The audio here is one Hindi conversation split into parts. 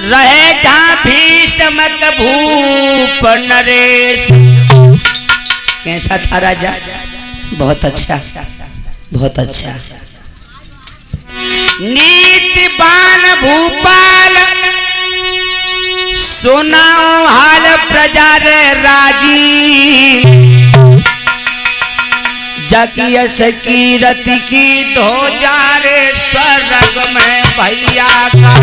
रहे जहाँ भीष्म भूप नरेश। कैसा था राजा? बहुत अच्छा, बहुत अच्छा। नीतिवान भूपाल सुनाओ हाल प्रजा रे राजी। जगियस की रति की ध्वजा रे स्वर्ग में भैया का।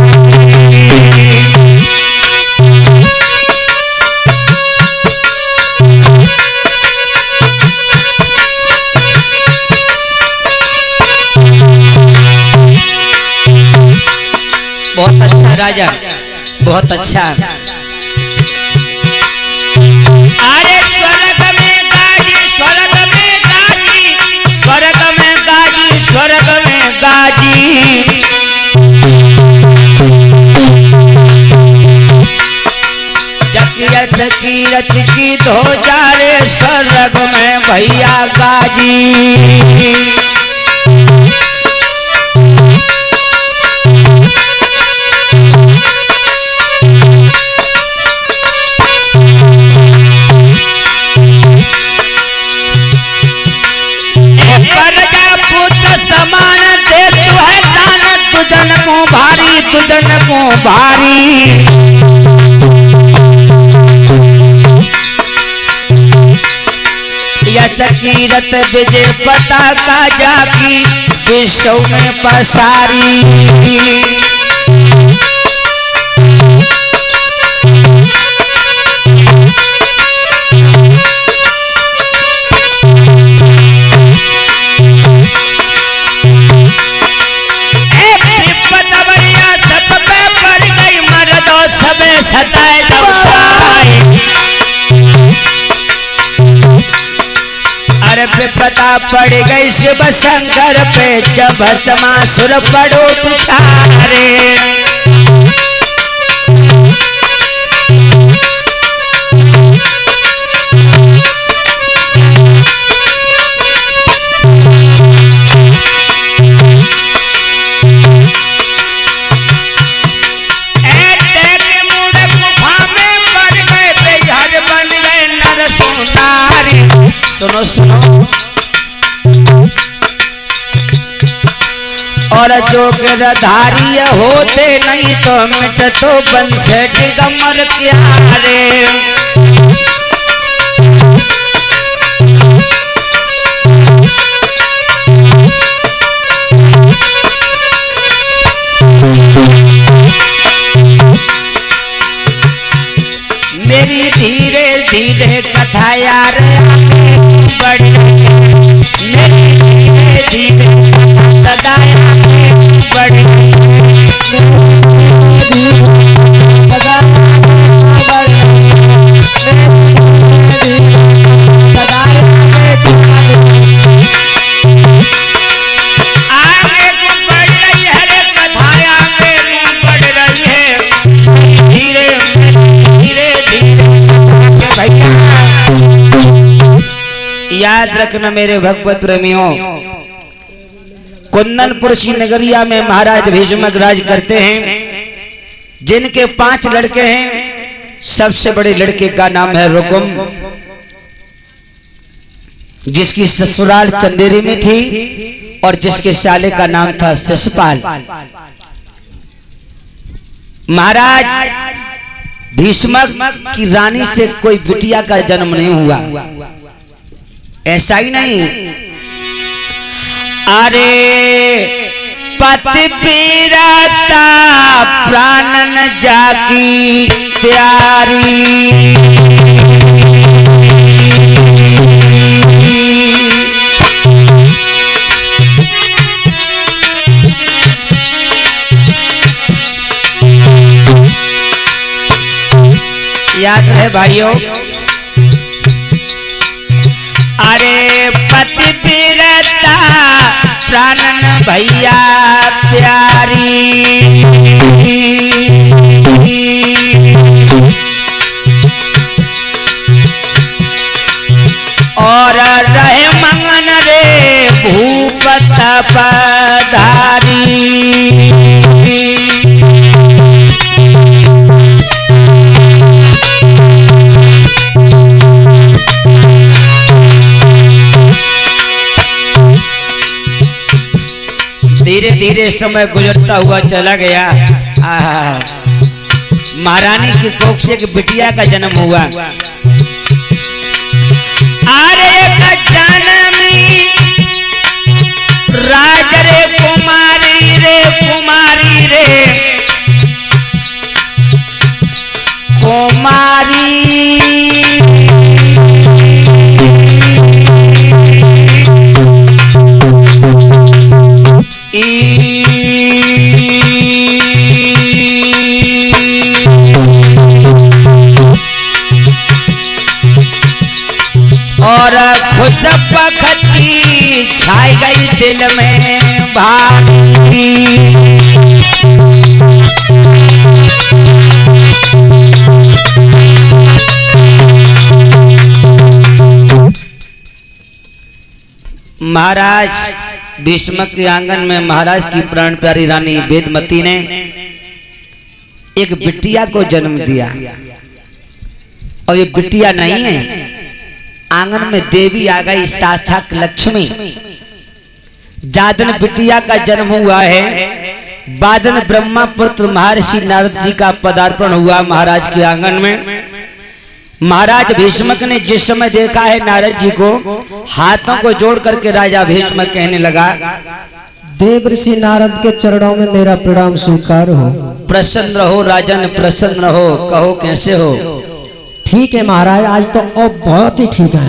बहुत अच्छा राजा, बहुत अच्छा। अरे स्वर्ग में गाजी, स्वर्ग में गाजी, स्वर्ग में गाजी, स्वर्ग में गाजी। जकियत की रत की ध्वजा रे स्वर्ग में भैया गाजी। तुझन को भारी यश कीरत विजय पताका जाकी विश्व में पसारी। अरे विपदा पड़ गई शिव शंकर पे जब भस्मासुर पड़ो पिछारे। सुनो सुनो और जो गिरधारी होते नहीं तो मिट तो बंश दिगंबर क्यारे। मेरी धीरे धीरे कथा यार बढ़ मेरी धीरे धीरे सदा बढ़ आगे बढ़ रही है कथा आगे बढ़ रही है धीरे धीरे धीरे भैया। याद रखना मेरे भगवत प्रेमियों, कुंदनपुर श्री नगरिया में महाराज भीष्मक राज करते हैं, जिनके 5 लड़के हैं। सबसे बड़े लड़के का नाम है रुकुम, जिसकी ससुराल चंदेरी में थी और जिसके साले का नाम था शिशुपाल। महाराज भीष्मक की रानी से कोई बिटिया का जन्म नहीं हुआ। ऐसा ही नहीं, अरे पति पीराता प्राणन जाकी प्यारी। याद रहे भाइयों, अरे पति पीरता प्राणन भैया प्यारी। और रहे मंगन रे भूपत पधारी। समय गुजरता हुआ चला गया। महारानी की कोख से एक बिटिया का जन्म हुआ। अरे का जन्मी राज रे कुमारी रे कुमारी रे कुमारी और खुश बखती छाई गई दिल में भारी। महाराज भीष्म के आंगन में महाराज की प्राण प्यारी रानी वेदमती ने एक बिटिया को जन्म दिया। और ये बिटिया नहीं है, आंगन में देवी आ गई, साक्षात लक्ष्मी। जादन बिटिया का जन्म हुआ है। बादन ब्रह्मा पुत्र महर्षि नारद जी का पदार्पण हुआ महाराज के आंगन में। महाराज भीष्मक ने जिस समय देखा है नारद जी को, हाथों को जोड़ करके राजा भीष्म कहने लगा, देव ऋषि नारद के चरणों में मेरा प्रणाम स्वीकार हो। प्रसन्न रहो राजन, प्रसन्न रहो, कहो कैसे हो? ठीक है महाराज, आज तो बहुत ही ठीक है।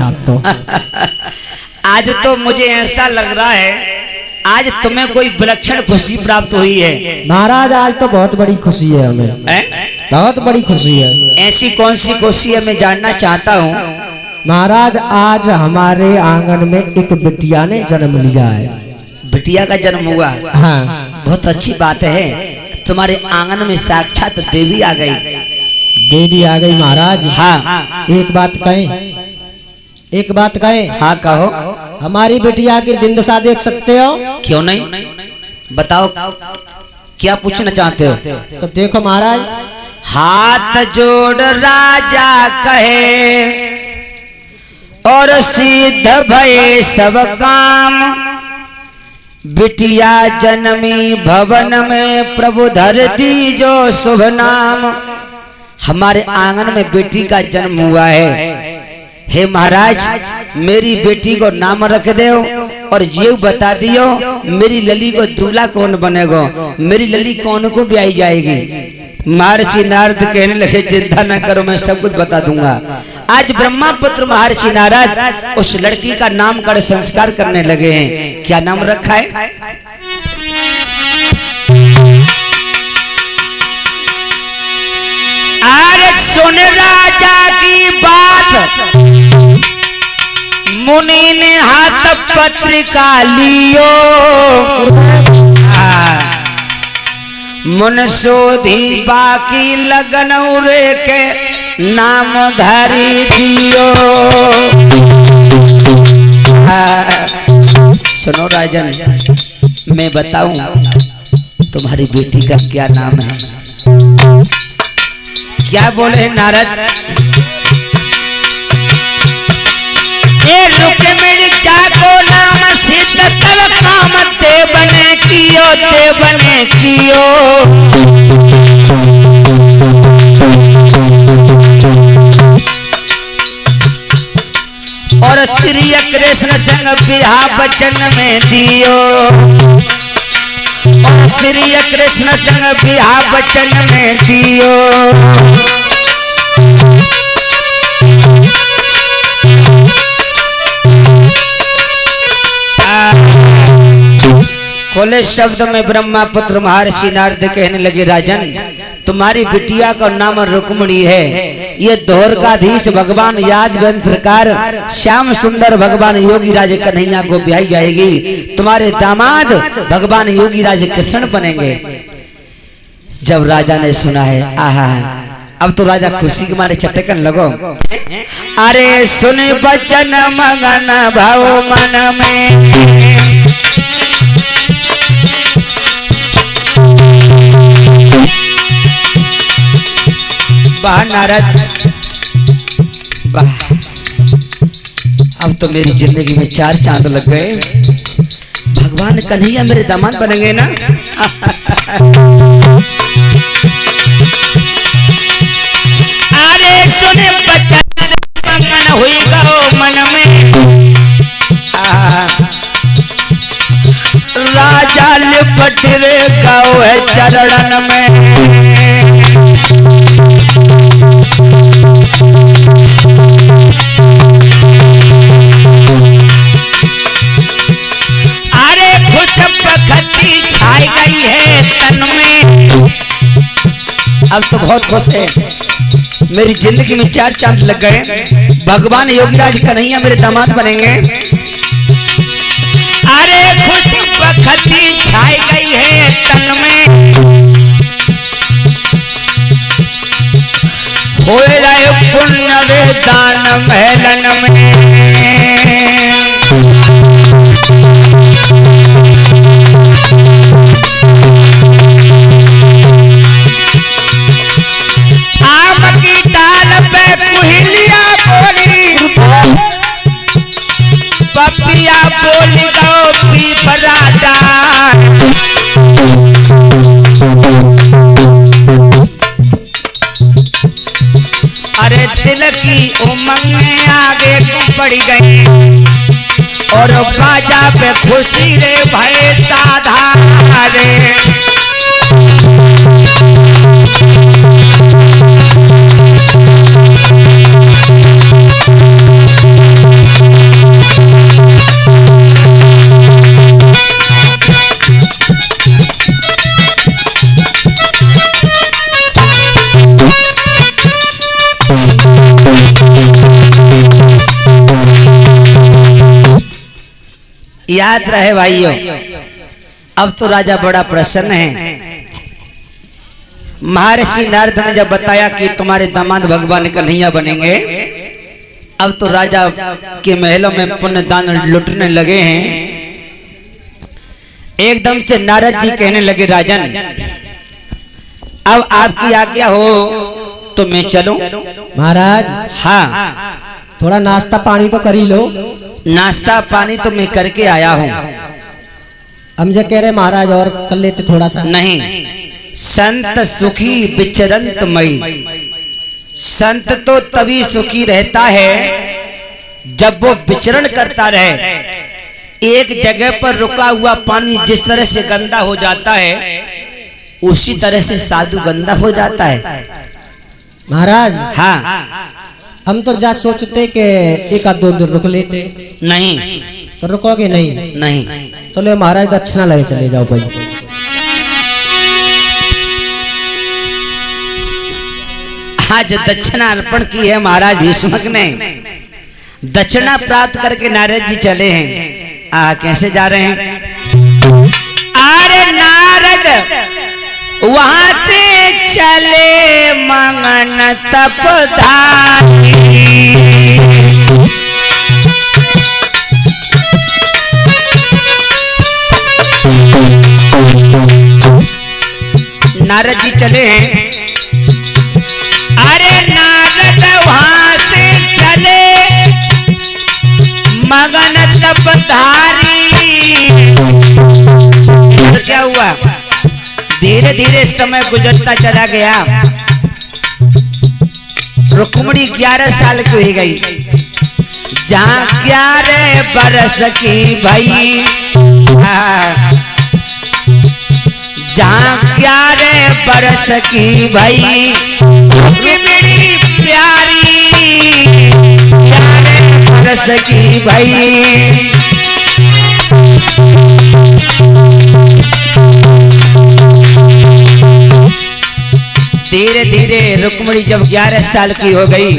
आज तो मुझे ऐसा लग रहा है आज तुम्हें कोई विलक्षण खुशी प्राप्त हुई है। महाराज आज तो बहुत बड़ी खुशी है हमें, बहुत बड़ी खुशी है। ऐसी कौन सी खुशी है मैं जानना चाहता हूँ। महाराज आज हमारे आंगन में एक बिटिया ने जन्म लिया है। बिटिया का जन्म हुआ? हाँ। बहुत अच्छी बात है। तुम्हारे आंगन में साक्षात देवी आ गई। देवी आ गई महाराज। हाँ। एक बात कहें, एक बात कहें? हाँ कहो। हमारी बिटिया की दिन दशा देख सकते हो? क्यों नहीं, बताओ क्या पूछना चाहते हो? तो देखो महाराज, हाथ जोड़ राजा कहे और सिद्ध भये सब काम। बिटिया जन्मी भवन में प्रभु धर दी जो शुभ नाम। हमारे आंगन में बेटी का जन्म हुआ है। हे महाराज मेरी बेटी को नाम रख दो और ये बता दियो मेरी लली को दूल्हा कौन बनेगा, मेरी लली कौन को ब्याही जाएगी। महर्षि नारद कहने लगे, चिंता न करो मैं सब कुछ बता दूंगा। आज ब्रह्मा पुत्र महर्षि नारद उस लड़की का नामकरण संस्कार करने लगे हैं। क्या नाम रखा है? अरे सुन राजा की बात, मुनि ने हाथ पत्रिका लियो। मुन शोधी बाकी लगन उरे के नाम धरी दियो। सुनो राजन, मैं बताऊं तुम्हारी बेटी का क्या नाम है? क्या बोले नारद? ए रुक्मिणी जाको नाम सिद्ध तव काम ते बने कियो, ते बने कियो। और श्री कृष्ण संग बिहार वचन में दियो। और श्री कृष्ण संग बिहार वचन में दियो। खोले शब्द में ब्रह्मा पुत्र महर्षि नारद कहने लगे, राजन तुम्हारी बिटिया का नाम रुक्मिणी है। ये द्वारकाधीश भगवान यादव सरकार श्याम सुंदर भगवान योगी राज कन्हैया को ब्याही जाएगी। तुम्हारे दामाद भगवान योगी राज कृष्ण बनेंगे। जब राजा ने सुना है, आहा अब तो राजा खुशी के मारे चटकन लगो। अरे सुन बचन मगन भाव मन में। वाह नारद वाह, अब तो मेरी जिंदगी में चार चांद लग गए। भगवान कन्हैया मेरे दामाद बनेंगे ना। अरे सुने बचन मन हुई गो मन में राजा लिपट रे गाओ है चरणन में। अरे खुश बखती छाई गई है तन में। अब तो बहुत खुश है, मेरी जिंदगी में 4 चांद लग गए। भगवान योगीराज कन्हैया मेरे दामाद बनेंगे। अरे खुश बखती छाई गई है तन में। हो रहे पुण्य रे दान महलन में। आम की डाल पे कुहलिया बोली, पपिया बोली गो पीपरा डाल। अरे दिल की उमंग में आगे बढ़ गई और बाजा पे खुशी रे भय साधा रे। याद रहे भाइयों, अब तो राजा बड़ा प्रसन्न है। महर्षि नारद ने जब बताया कि तुम्हारे दामाद भगवान कन्हैया बनेंगे, अब तो राजा के महलों में पुण्य दान लुटने लगे हैं। एकदम से नारद जी कहने लगे, राजन अब आपकी आज्ञा हो तो मैं चलूं। महाराज हाँ, थोड़ा नाश्ता पानी तो कर ही लो। नाश्ता पानी तो मैं करके आया हूँ। हम जो कह रहे महाराज और कर लेते थोड़ा सा। नहीं, संत सुखी विचरंत मई। संत तो तभी सुखी रहता है जब वो विचरण करता रहे। एक जगह पर रुका हुआ पानी जिस तरह से गंदा हो जाता है, उसी तरह से साधु गंदा हो जाता है। महाराज हाँ, हम तो जा सोचते कि 1 आध 2 दिन रुक लेते। नहीं तो रुकोगे नहीं? नहीं। तो ले महाराज दक्षिणा लगे चले जाओ भाई। आज दक्षिणा अर्पण की है महाराज भीष्मक ने। दक्षिणा प्राप्त करके नारद जी चले हैं। कैसे जा रहे हैं? अरे नारद वहां से चले मंगन तपधारी। नारद जी चले हैं। अरे नारद वहां से चले मगन तपधारी। क्या हुआ? धीरे धीरे समय गुजरता चला गया। रुक्मिणी 11 साल की हो गई। जहाँ 11 बरस की भई, जहाँ 11 बरस की भई रुक्मिणी प्यारी, 11 बरस की भई। धीरे धीरे रुक्मिणी जब 11 साल की हो गई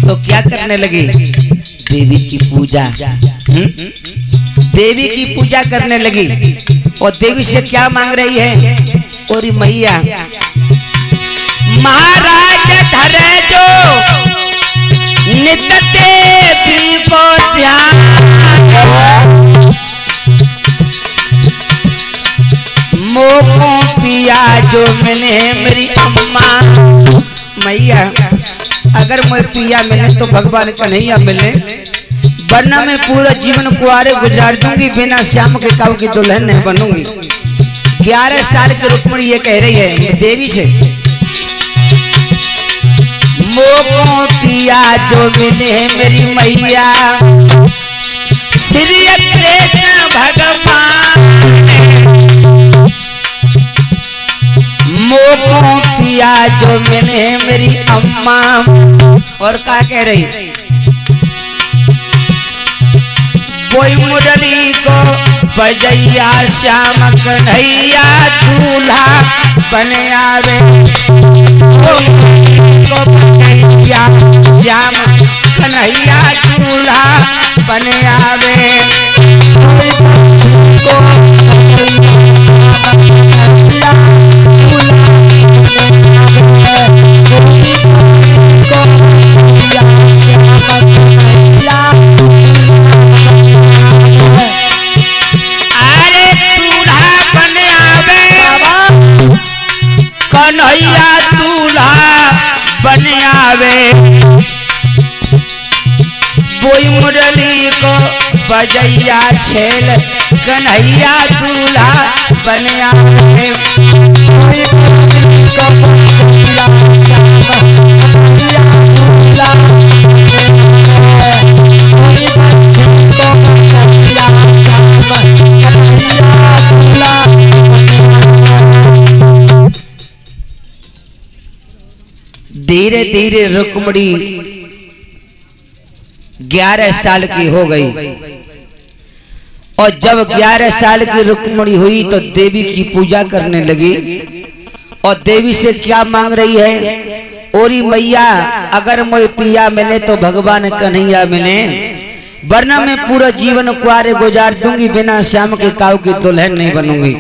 तो क्या करने लगी? देवी की पूजा। देवी की पूजा करने लगी। और देवी से क्या मांग रही है? और मैया महाराज धरे जो नित देवी को ध्यान, मोको पिया जो मिले मेरी अम्मा। मैया अगर मैं पिया मिले तो भगवान कन्हैया मिले, वरना मैं पूरा जीवन कुआरे गुजार दूंगी, बिना श्याम के काऊ की दुल्हन नहीं बनूंगी। 11 साल की रुक्मिणी ये कह रही है देवी से, मोको पिया जो मिले मेरी मैया, श्री कृष्ण भगवान, मोको पिया जो मिले मेरी अम्मा। और क्या कह रही, कोई मुरली को बजैया श्याम कन्हैया दूल्हा बन आवे, को बजैया श्याम कन्हैया दूल्हा बन आवे, को कन्हैया दूल्हा बन आवे, बोई मुरली को बजैया छेल कन्हैया दूल्हा बन आवे, धीरे धीरे रुक्मिणी 11 साल की हो गई। और जब 11 साल की रुक्मिणी हुई तो देवी की पूजा करने लगी। और देवी से क्या मांग रही है, ओरी मैया अगर मुझे पिया मिले तो भगवान कन्हैया मिले, वरना मैं पूरा जीवन कुआरे गुजार दूंगी, बिना श्याम के काऊ की दुल्हन नहीं बनूंगी।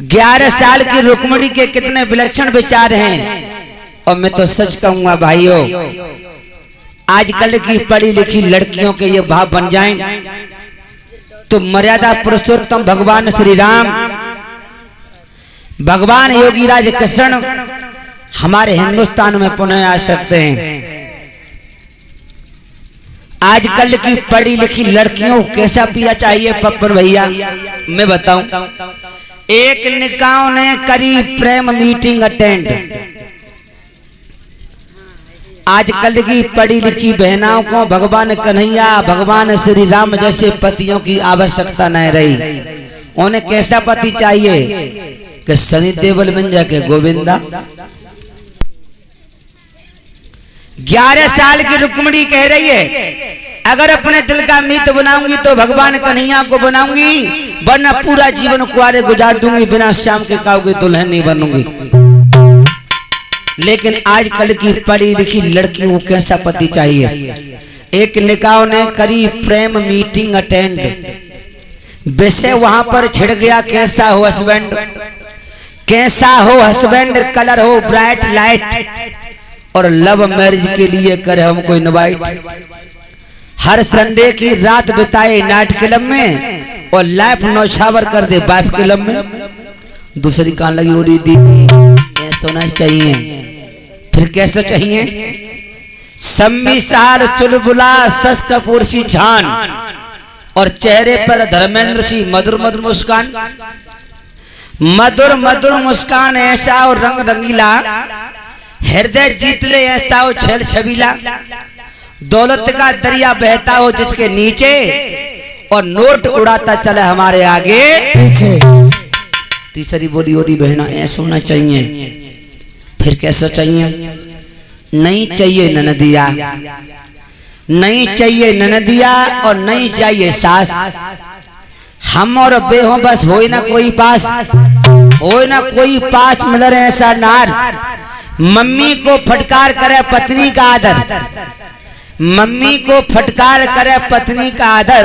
11 साल की रुक्मिणी के कितने विलक्षण विचार हैं। और मैं तो सच कहूंगा भाइयों, आजकल की पढ़ी लिखी लड़कियों के ये भाव बन जाएं तो मर्यादा पुरुषोत्तम भगवान श्री राम, भगवान योगीराज कृष्ण हमारे हिंदुस्तान में पुनः आ सकते हैं। आजकल की पढ़ी लिखी लड़कियों को कैसा पिया चाहिए पप्पन भैया, मैं बताऊं। एक निकायों ने करी प्रेम मीटिंग अटेंड। आजकल की पढ़ी लिखी बहनाओं को भगवान कन्हैया, भगवान श्री राम जैसे पतियों की आवश्यकता नहीं रही। उन्हें कैसा पति चाहिए कि सनी देओल बन जाके गोविंदा। 11 साल की रुक्मिणी कह रही है, अगर अपने दिल का मीत बनाऊंगी तो भगवान कन्हैया को बनाऊंगी, वरना पूरा जीवन कुआरे गुजार दूंगी, बिना श्याम के काऊ की दुल्हन नहीं बनूंगी। लेकिन आजकल की पढ़ी लिखी लड़कियों को कैसा पति चाहिए। एक निकाह ने करी प्रेम मीटिंग अटेंड। वैसे वहां पर छिड़ गया कैसा हो हस्बैंड, कैसा हो हस्बैंड, कलर हो ब्राइट लाइट, और लव मैरिज के लिए करे हमको इनवाइट। हर संडे की रात बिताए नाइट क्लब में, और लाइफ नौछावर कर दे वाइफ क्लब में। दूसरी कान लगी हो रही दीदी सोना चाहिए, फिर कैसे चाहिए, सम्मिसार चुलबुला सस कपूर सी छान, और चेहरे पर धर्मेंद्र सी मधुर मधुर मुस्कान, मधुर मधुर मुस्कान ऐसा और रंग रंगीला, हृदय जीत ले ऐसा हो छल छबीला, दौलत का दरिया बहता हो जिसके नीचे, और नोट उड़ाता चले हमारे आगे पीछे। तीसरी बोली होती बहना ऐसा होना चाहिए, फिर कैसा चाहिए, नहीं चाहिए ननदिया, नहीं चाहिए ननदिया, और नहीं चाहिए सास। हम और बे हो बस हो ना कोई पास, हो ना कोई पास मिल रहे ऐसा नार। मम्मी को फटकार करे पत्नी का आदर, मम्मी को फटकार करे पत्नी का आदर,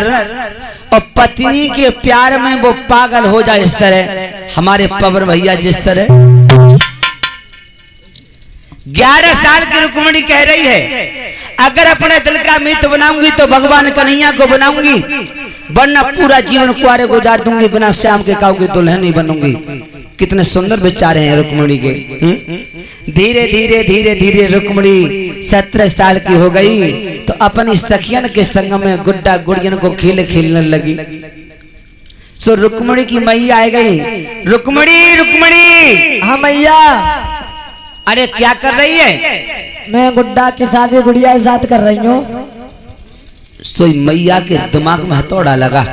और पत्नी के प्यार में वो पागल हो जाए इस तरह हमारे पवन भैया जिस तरह। 11 साल की रुक्मिणी कह रही है, अगर अपने दिल का मीत बनाऊंगी तो भगवान कन्हैया को बनाऊंगी, वरना पूरा जीवन कुआरे गुजार दूंगी, बिना श्याम के काऊ की दुल्हन नहीं बनूंगी। कितने सुंदर विचार हैं रुक्मिणी के। धीरे धीरे धीरे धीरे रुक्मिणी 17 साल की हो गई तो अपनी सखियन के संग में गुड्डा गुड़ियन को खेल खेलने लगी। सो रुक्मणी की मैया आ गई। रुक्मणी रुक्मणी। हाँ मैया। अरे क्या कर रही है? मैं गुड्डा की शादी गुड़िया के साथ कर रही हूँ। तो मैया के दिमाग में हथौड़ा लगा।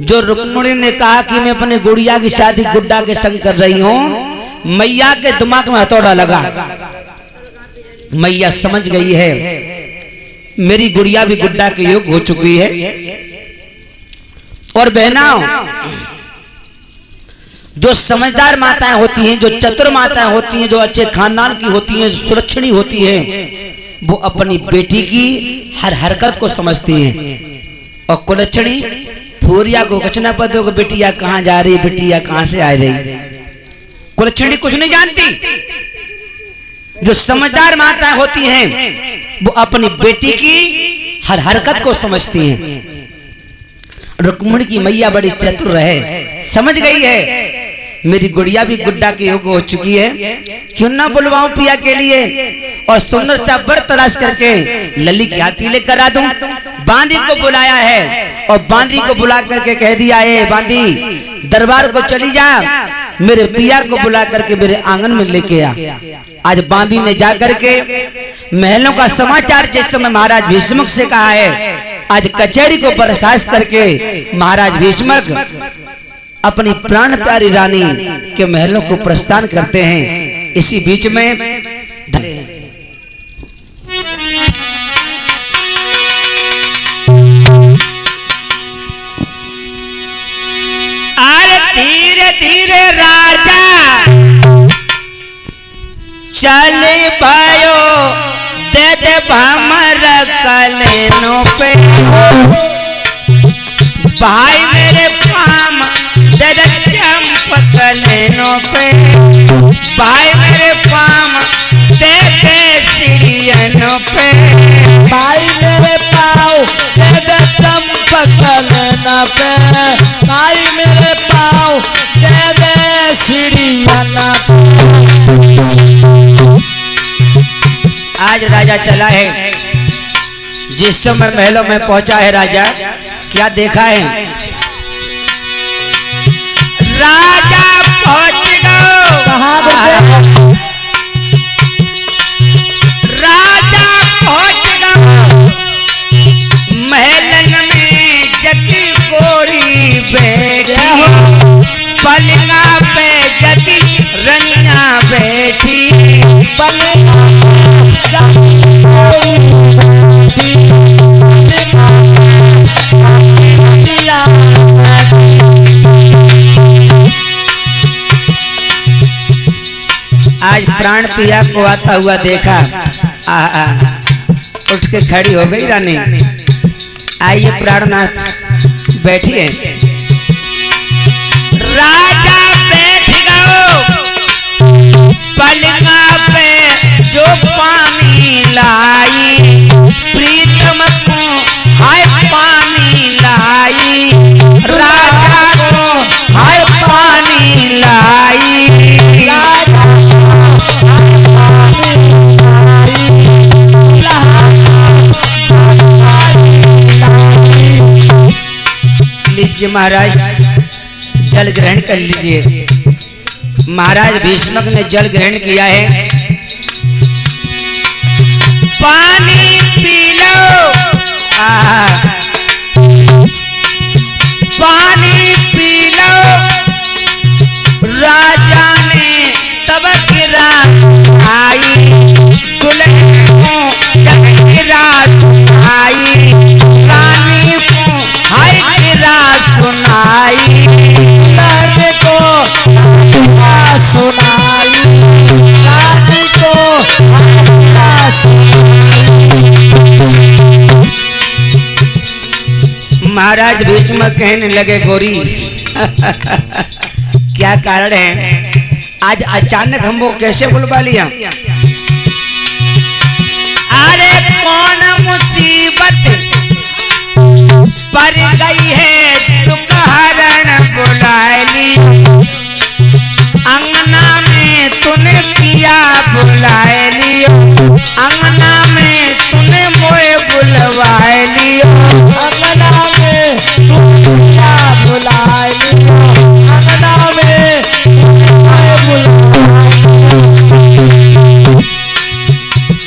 जो रुक्मणी ने कहा कि मैं अपने गुड़िया की शादी गुड्डा के संग कर रही हूँ, मैया के दिमाग में हथौड़ा लगा। मैया समझ गई है मेरी गुड़िया भी गुड्डा के योग हो चुकी है। और बहनाओं, जो समझदार माताएं होती हैं, जो चतुर माताएं होती हैं, जो अच्छे खानदान की होती हैं, सुलक्षणी होती हैं, वो अपनी बेटी की हर हरकत को समझती हैं। और कुलक्षणी फूरिया को कुछ ना पता होगा, बेटिया कहाँ जा रही, बेटिया कहाँ से आ रही। कुलक्षणी कुछ नहीं जानती। जो समझदार माताएं होती हैं वो अपनी बेटी की हर हरकत को समझती हैं। रुक्मणी की मैया बड़ी चतुर है, समझ गई है मेरी गुड़िया भी गुड्डा के योग हो चुकी है, क्यों ना बुलवाऊं पिया के लिए और सुंदर सा वर तलाश करके लल्ली के हाथ पीले करा दूं। बांदी को बुलाया है और बांदी को बुला करके कह दिया है, बांदी दरबार को चली जा, मेरे पिया को बुला करके मेरे आंगन में लेके आ। आज बांदी ने जाकर के महलों का समाचार जिस समय महाराज भीष्मक से कहा है, आज कचहरी को बर्खास्त करके महाराज भीष्मक अपनी प्राण प्यारी रानी के महलों को प्रस्थान करते हैं। इसी बीच में अरे धीरे धीरे राजा चल भयो, दे दे भमर कलेनों पे, भाई मेरे पाम दे दे चंपक कलेनों पे, भाई मेरे पाम दे दे सीढ़ियों पे, भाई मेरे पाँव दे दे चंपक कलेनों पे, भाई मेरे पाँव दे दे सीढ़ियों पे। आज राजा चला है, जिस समय महलों में पहुंचा है राजा, क्या देखा है? राजा पहुंच गयो। कहाँ राजा पहुंच गयो महलन में, जगी गोरी बैठी, पलंगा पे जगी रनिया बैठी, पलंगा आज प्राण पिया को आता हुआ देखा, उठ के खड़ी हो गई रानी। आइए प्राणनाथ बैठिए। राजा बैठ गयो पलंगा पे, जो पानी लाई प्रीतम को हाय पानी लाई, राजा को हाय पानी लाई, लीजिए महाराज जल ग्रहण कर लीजिए। महाराज भीष्मक ने जल ग्रहण किया है। पानी पी लो, पानी पी लो। राजा ने तब गिरा आई, दुल्हन को जब गिरा आई, रानी को हाय गिरा सुनाई, रानी को गिरा सुनाई, रानी को गिरा सुनाई। महाराज भीष्मक कहने लगे, गोरी क्या कारण है, आज अचानक हमको कैसे बुलवा लिया? अरे कौन मुसीबत पड़ गई है, दुख हरण बुला ली, अंगना में तूने पिया बुला लियो, अंगना में तूने मोए बुलवा लियो, अंगना में तूने पिया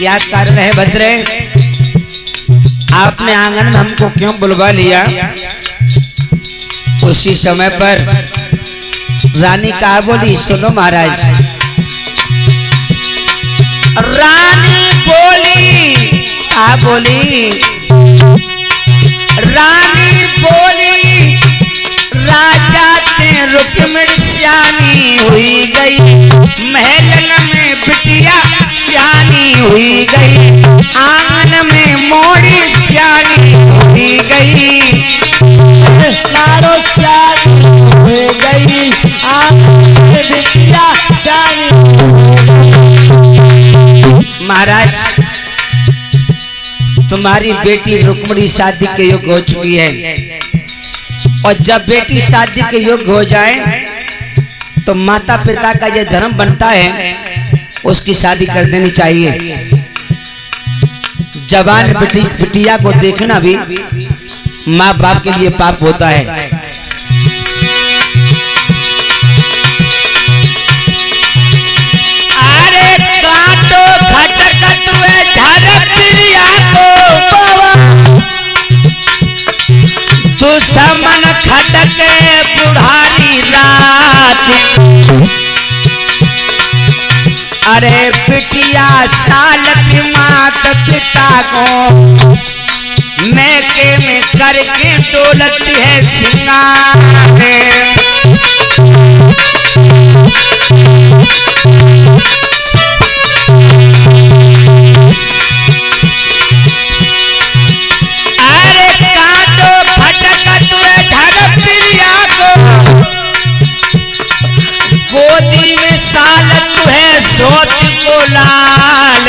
क्या कारण है भद्रे? आपने आंगन में हमको क्यों बुलवा लिया? उसी समय पर रानी कहा बोली, सुनो महाराज। रानी बोली, कहा बोली? रानी बोली, राजा ते रुक्मिणी सियानी हुई गई, महलन में बिटिया सियानी हुई गई, आंगन में मोड़ी सियानी हुई गई, लाड़ो सियानी हुई गई, आंगन में बिटिया सियानी। महाराज, तुम्हारी बेटी रुक्मिणी शादी के योग्य हो चुकी है, और जब बेटी शादी के योग्य हो जाए तो माता पिता का ये धर्म बनता है, उसकी शादी कर देनी चाहिए। जवान बिटिया को देखना भी माँ बाप के लिए पाप होता है। अरे काटो खटकत हुए धर प्रिया को, दुश्मन खटके बुढ़ारी रात। अरे बिटिया सालत मात पिता को, मैके में करके डोलती है सिंगार। अरे काटो फटकत हुए धर प्रिया को, गोदी में सालत है सोच को लाल।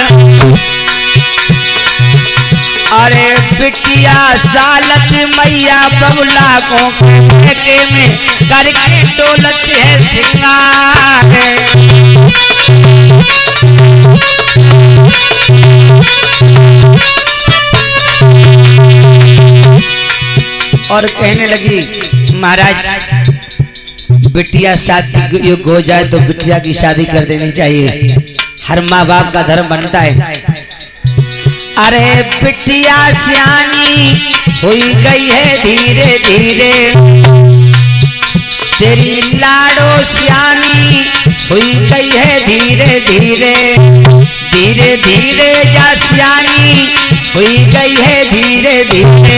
अरे बिटिया सालत मैया बबुला को, मैके में करके डोलत है सिंगार। और कहने लगी, महाराज बिटिया शादी योग्य हो जाए तो बिटिया की शादी कर देनी चाहिए, हर माँ बाप का धर्म बनता है। अरे बिटिया सियानी हुई गई है धीरे धीरे, तेरी लाड़ो सियानी हुई गई है धीरे धीरे, धीरे धीरे जा सियानी हुई गई है धीरे धीरे।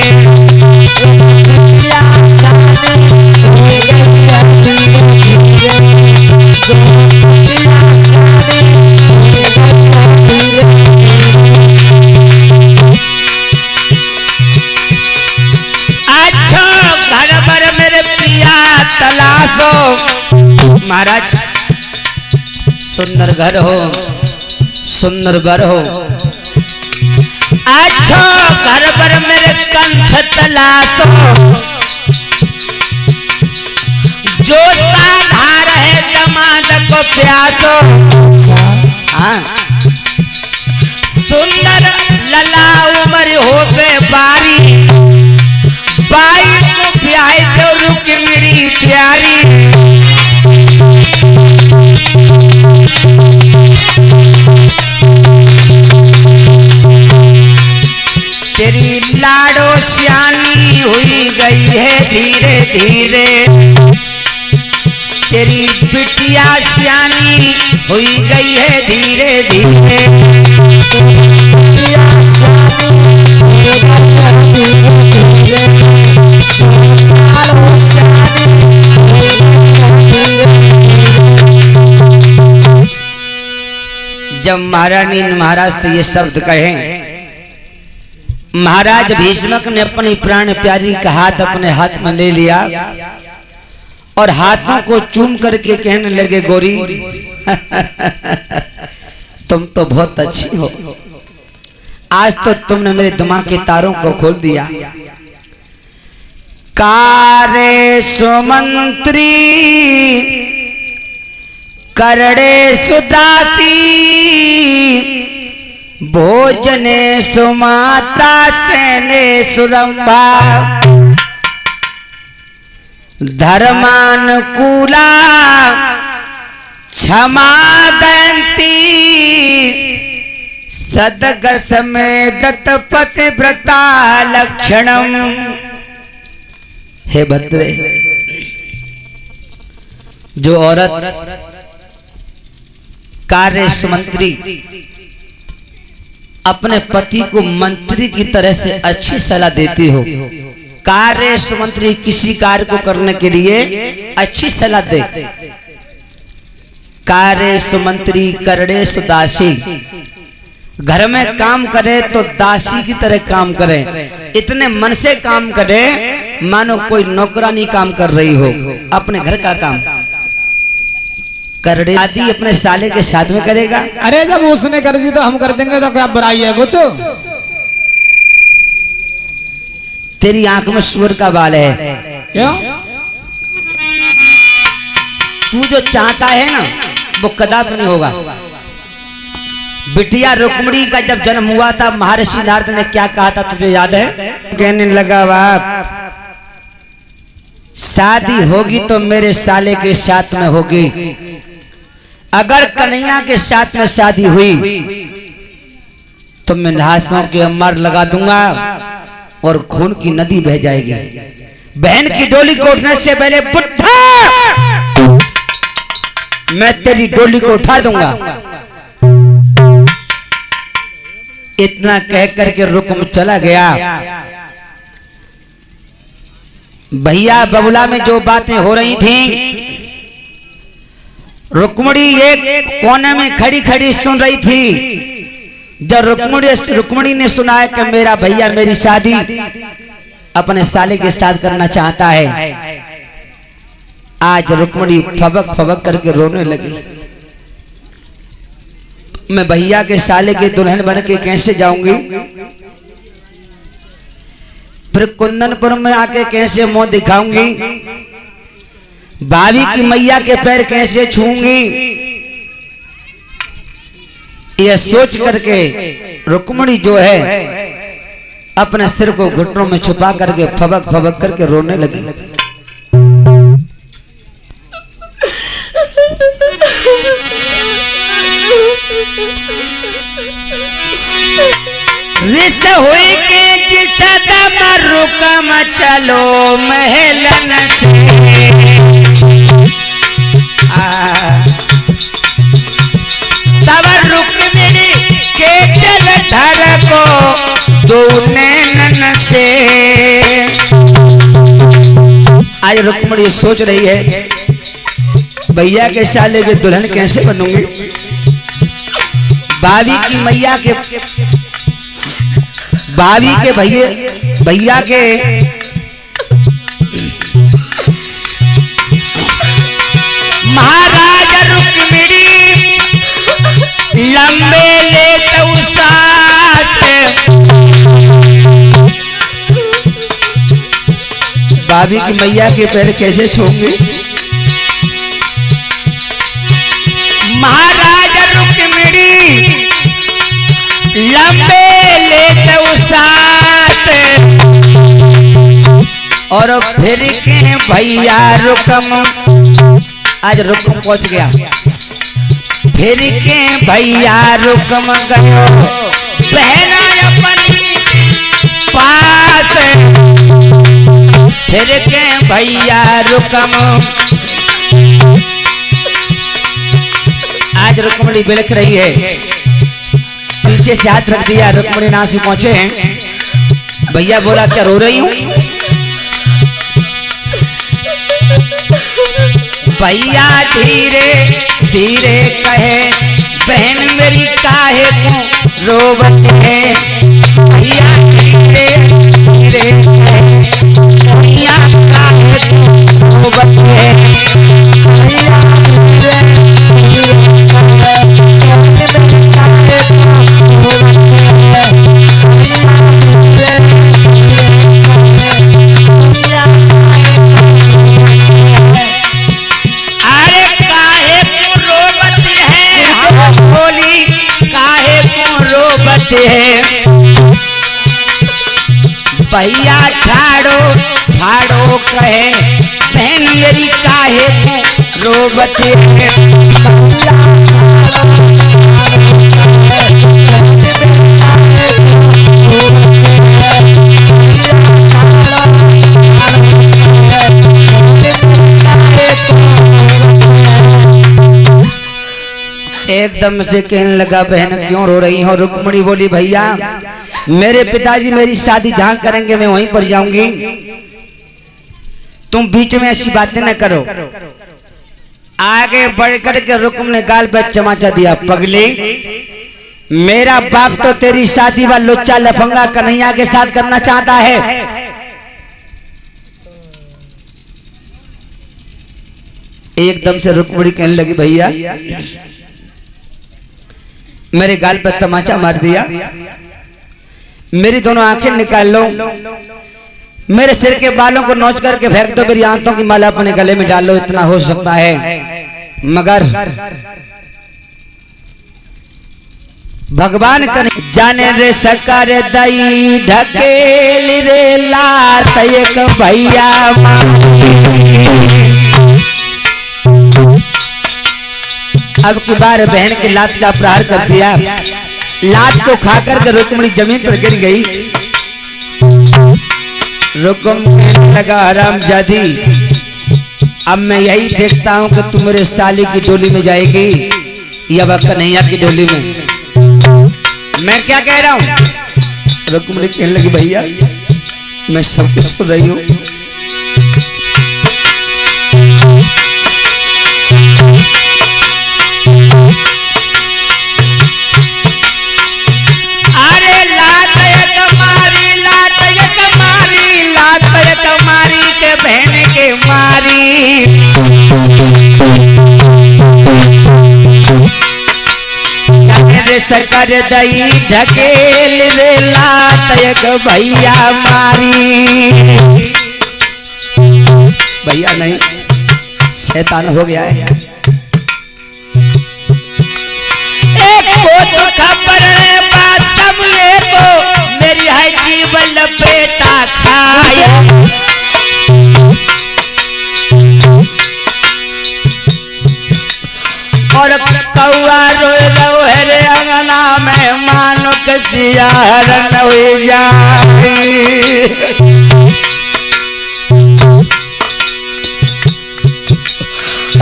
महाराज सुंदर घर हो, सुंदर घर हो, अच्छो घर पर मेरे कंठ तलाशो, जो साधा रहे दमाद को प्यासो। हाँ, सुंदर लला उमर हो पे बारी, बाई को ब्याह दो रुक्मिणी प्यारी। तेरी लाड़ो सियानी हुई गई है धीरे धीरे, तेरी बिटिया सियानी हुई गई है धीरे धीरे। जब महारानी महाराज से ये शब्द कहे, महाराज भीष्मक ने अपनी प्राण प्यारी का हाथ अपने हाथ में ले लिया और हाथों को चूम करके कहने लगे, गोरी तुम तो बहुत अच्छी हो, आज तो तुमने मेरे दिमाग के तारों को खोल दिया। कारे सुमंत्री करड़े सुदासी, भोजने सुमाता सेने सुरंभा, धर्मानुकूला क्षमा दयंती, सदग समेत पतिव्रता लक्षणम। हे भद्रे, जो औरत कार्य सुमंत्री अपने पति को मंत्री की तरह से अच्छी सलाह देती हो, कार्य सुमंत्री किसी कार्य को करने के लिए अच्छी सलाह दे, कार्य सुमंत्री करड़े सुदासी, घर में काम करे तो दासी की तरह काम करे, इतने मन से काम करे मानो कोई नौकरानी काम कर रही हो, अपने घर का काम। करड़े आदि अपने साले के साथ में करेगा। अरे जब उसने कर दी तो हम कर देंगे, तो क्या बुराई है कुछ? तेरी आंख में सूअर का बाल है। क्यों? तू जो चाहता है ना वो कदापि नहीं होगा। बिटिया रुक्मिणी का जब जन्म हुआ था, महर्षि नारद ने क्या कहा था तुझे याद है? कहने लगा, बाप शादी होगी तो मेरे साले के साथ में होगी, अगर कन्हैया के साथ में शादी हुई तो मैं नहासों के अमर लगा दूंगा और खून की नदी बह जाएगी। बहन की डोली को उठने से पहले बुढ़ा मैं तेरी डोली को उठा दूंगा। इतना कह करके रुकम चला गया। भैया बबुला में जो बातें हो रही थी, रुक्मिणी एक कोने में खड़ी खड़ी सुन रही थी। जब रुक्मिणी ने सुना है कि मेरा भैया मेरी शादी अपने साले के साथ करना चाहता है, आज रुक्मिणी फबक फबक करके रोने लगी। मैं भैया के साले के दुल्हन बन के कैसे जाऊंगी, फिर कुंदनपुर में आके कैसे मुंह दिखाऊंगी, भाभी की मैया के पैर कैसे छूंगी। यह सोच करके रुक्मिणी जो है अपने सिर को घुटनों में छुपा करके फबक फबक करके रोने लगी। रिस हुई के जिसदम रुकम चलो महलन से, तब रुक्मिणी के जल धर को दो नैनन से। आज रुक्मिणी सोच रही है भैया के साले के दुल्हन कैसे बनूंगी, भाभी की मैया के भाभी के भैया के महाराज रुक्मिणी लंबे लेत सांस, भाभी की मैया के पैर कैसे छूंगी। महाराज रुक्मिणी लंबे लेत सांस, और फिर के भैया रुकम, आज रुकम पहुंच गया, फिर के भैया रुकम गयो बहना अपनी पास, फिर के भैया रुकम। आज रुक्मिणी बिलख रही है, पीछे से हाथ रख दिया, रुक्मिणी नासु पहुंचे हैं। भैया बोला क्या रो रही हूं? भैया धीरे धीरे कहे बहन मेरी काहे को रोवत है, भैया धीरे धीरे कहे भैया काहे को रोवत है, भैया धीरे धीरे भैया ठाड़ो ठाड़ो कहे बहन मेरी काहे को रोवत है, एकदम से कहने लगा बहन क्यों रो रही हो। रुक्मणी बोली भैया मेरे पिताजी मेरी शादी जहां करेंगे मैं वहीं पर जाऊंगी, तुम बीच में ऐसी बातें न करो। आगे बढ़कर के रुक्म ने गाल पे चमाचा दिया, पगली मेरा बाप तो तेरी शादी व लुच्चा लफंगा कन्हैया के साथ करना चाहता है। एकदम से रुक्मणी कहने लगी भैया मेरे गाल पर तमाचा मार दिया, मेरी दोनों आंखें निकाल लो, मेरे सिर के बालों को नोच करके फेंक दो, मेरी आंतों की माला अपने गले में डाल लो, इतना हो सकता है। मगर भगवान कर जाने रे सकर दई ढकेल रे लात एक भैया अब की बार बहन की लात का प्रहार कर दिया। लात को खाकर के रुक्मणी जमीन पर गिर गई। रुक्म कहने लगा हरामजादी अब मैं यही देखता हूं कि तू मेरे साली की डोली में जाएगी या वह कन्हैया की डोली में। मैं क्या कह रहा हूं। रुक्मणी कहने लगी भैया मैं सब कुछ सुन रही हूं। अरे लात एक मारी के बहन के मारी सकर दई ढकेल रे लात एक भैया मारी। भैया नहीं शैतान हो गया है। एक को तो खबर है बासम को मेरी है जीवन लपेटा खाए। और कौआ रोए रो रे अंगना में मानो कसिया हरण हो जाए।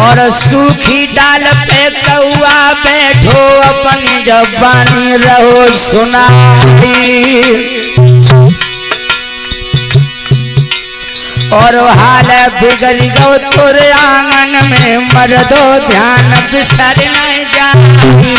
और सूखी डाल पे कौआ बैठो अपनी जबानी रहो सुनाई। और हाल बिगड़ गो तोरे आंगन में मर्दो ध्यान बिसर नहीं जाती।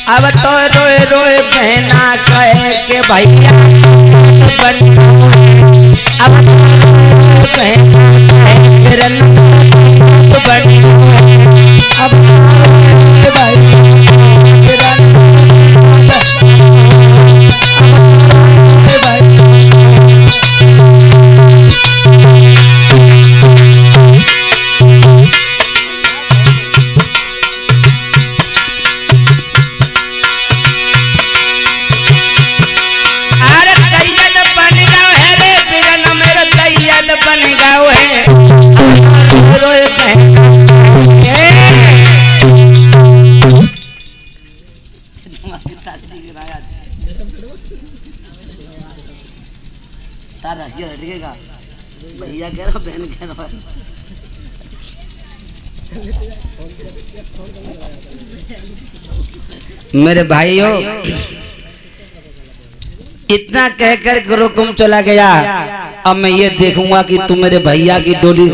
अब तो रोए रोए बहना कहे के भैया अब तो बहना कहे अब भैया कह रहा बहन कह रहा मेरे भाइयों इतना कहकर रुकुम चला गया। अब मैं ये देखूंगा कि तू मेरे भैया की डोली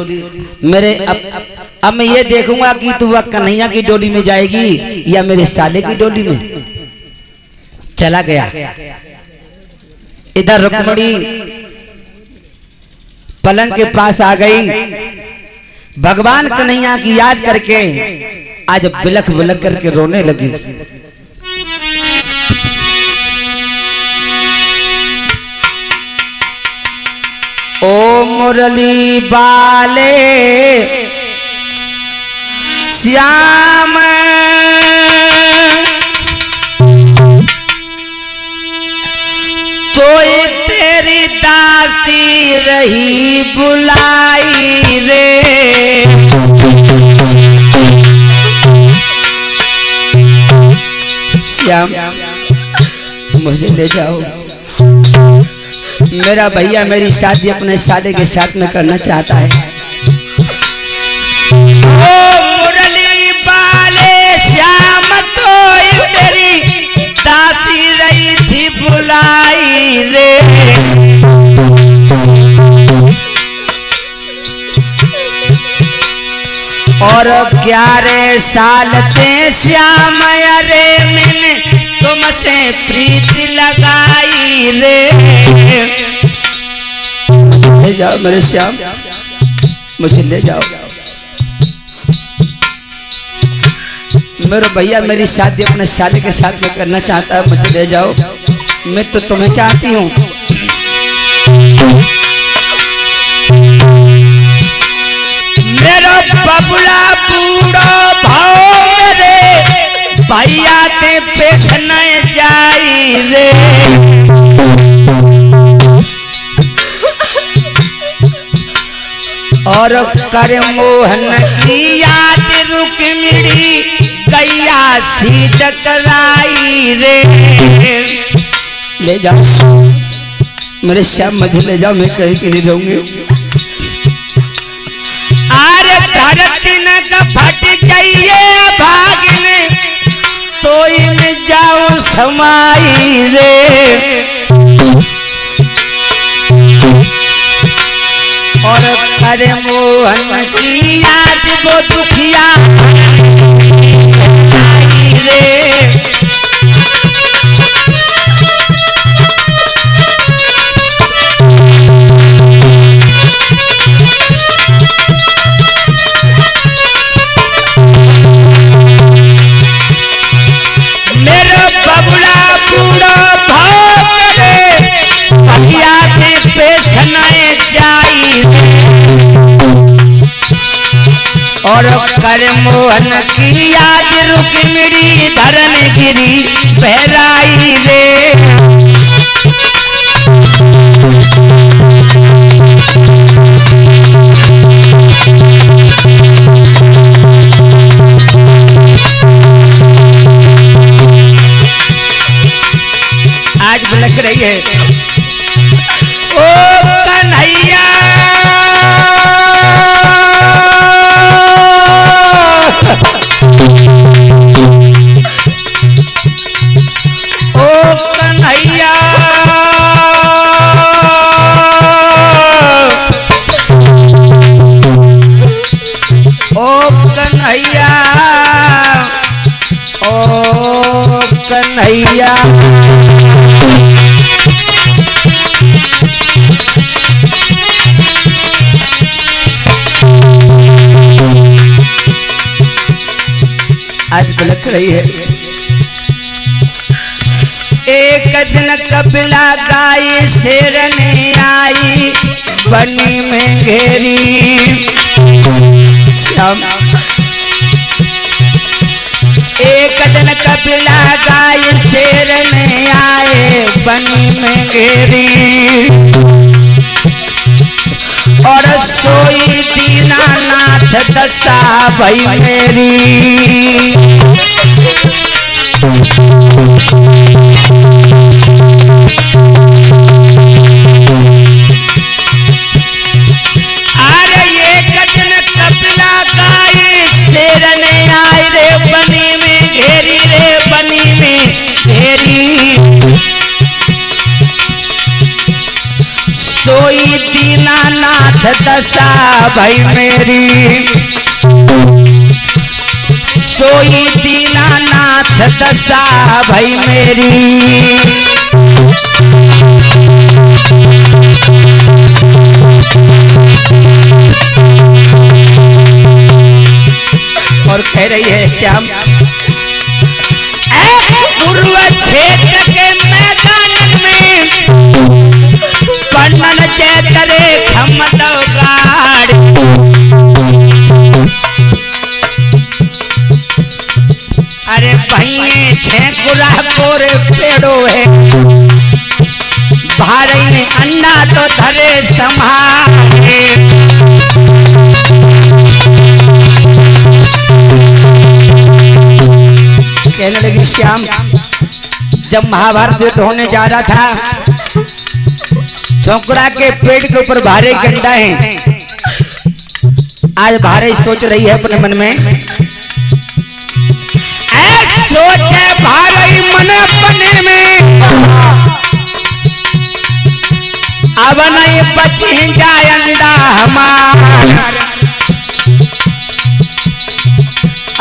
मेरे अब मैं ये देखूंगा कि तू वह कन्हैया की डोली में जाएगी या मेरे साले की डोली में। चला गया। इधर रुक्मणी पलंग के पास आ गई। भगवान कन्हैया की याद करके आज बिलख बिलख करके रोने लगी। ओ मुरली बाले श्याम तो तेरी दासी रही बुलाई रे। श्याम मुझे ले जाओ। मेरा भैया मेरी शादी अपने साले के साथ में करना चाहता है। ओ मुरली वाले श्याम तो तेरी दासी रही थी बुलाई रे। और 11 साल ते श्याम अरे मैंने तुमसे प्रीति लगाई रे। ले जाओ मेरे श्याम, मुझे ले जाओ। मेरे भैया मेरी शादी अपने साले के साथ में करना चाहता है, मुझे ले जाओ। मैं तो तुम्हें चाहती हूँ। मेरा बबुला बूढ़ो भाव मेरे भैया ते पेश न जाई रे। और कर मोहन की याद रुक्मिणी गैया सी टकराई रे। ले जाओ मेरे श्याम, मुझे ले जाओ, मैं कहीं की नहीं रहूंगी। अरे धरती न फट जाइए भागने तो में जाओ समाई रे। और करे मोहन की याद वो दुखिया रे। और कर मोहन की याद रुक्मिणी धरन गिरी बहराई रे। आज भलक रही है ओ कन्हैया। ओ कन्हैया ओ कन्हैया ओ कन्हैया। आज भलक रही है। एक दिन कपिला गाय शेरने आई बनी में घेरी। श्याम एक दिन कपिला गाय शेरने आए बनी में घेरी। और सोई दीनानाथ दशा भई मेरी। अरे एक दिन कपिला गाय शेरने आए रे बनी में घेरी रे बनी में घेरी। सोई दीनानाथ दशा भई मेरी। सोई दीनानाथ दशा भई मेरी। और कह रही है श्याम पूर्व क्षेत्र के मैदान में वर्णन चैतरे खमदो गाड़। अरे भैये छे गुरा कोरे पेड़ो है भारे में अन्ना तो धरे संभाले। कहने लगी श्याम जब महाभारत युद्ध होने जा रहा था, छोकरा के पेट के ऊपर भारे गंडा है। आज भारे सोच रही है अपने मन में, सोचे भारे मन अपने में, अब नहीं बची जाए अंडा हमारा।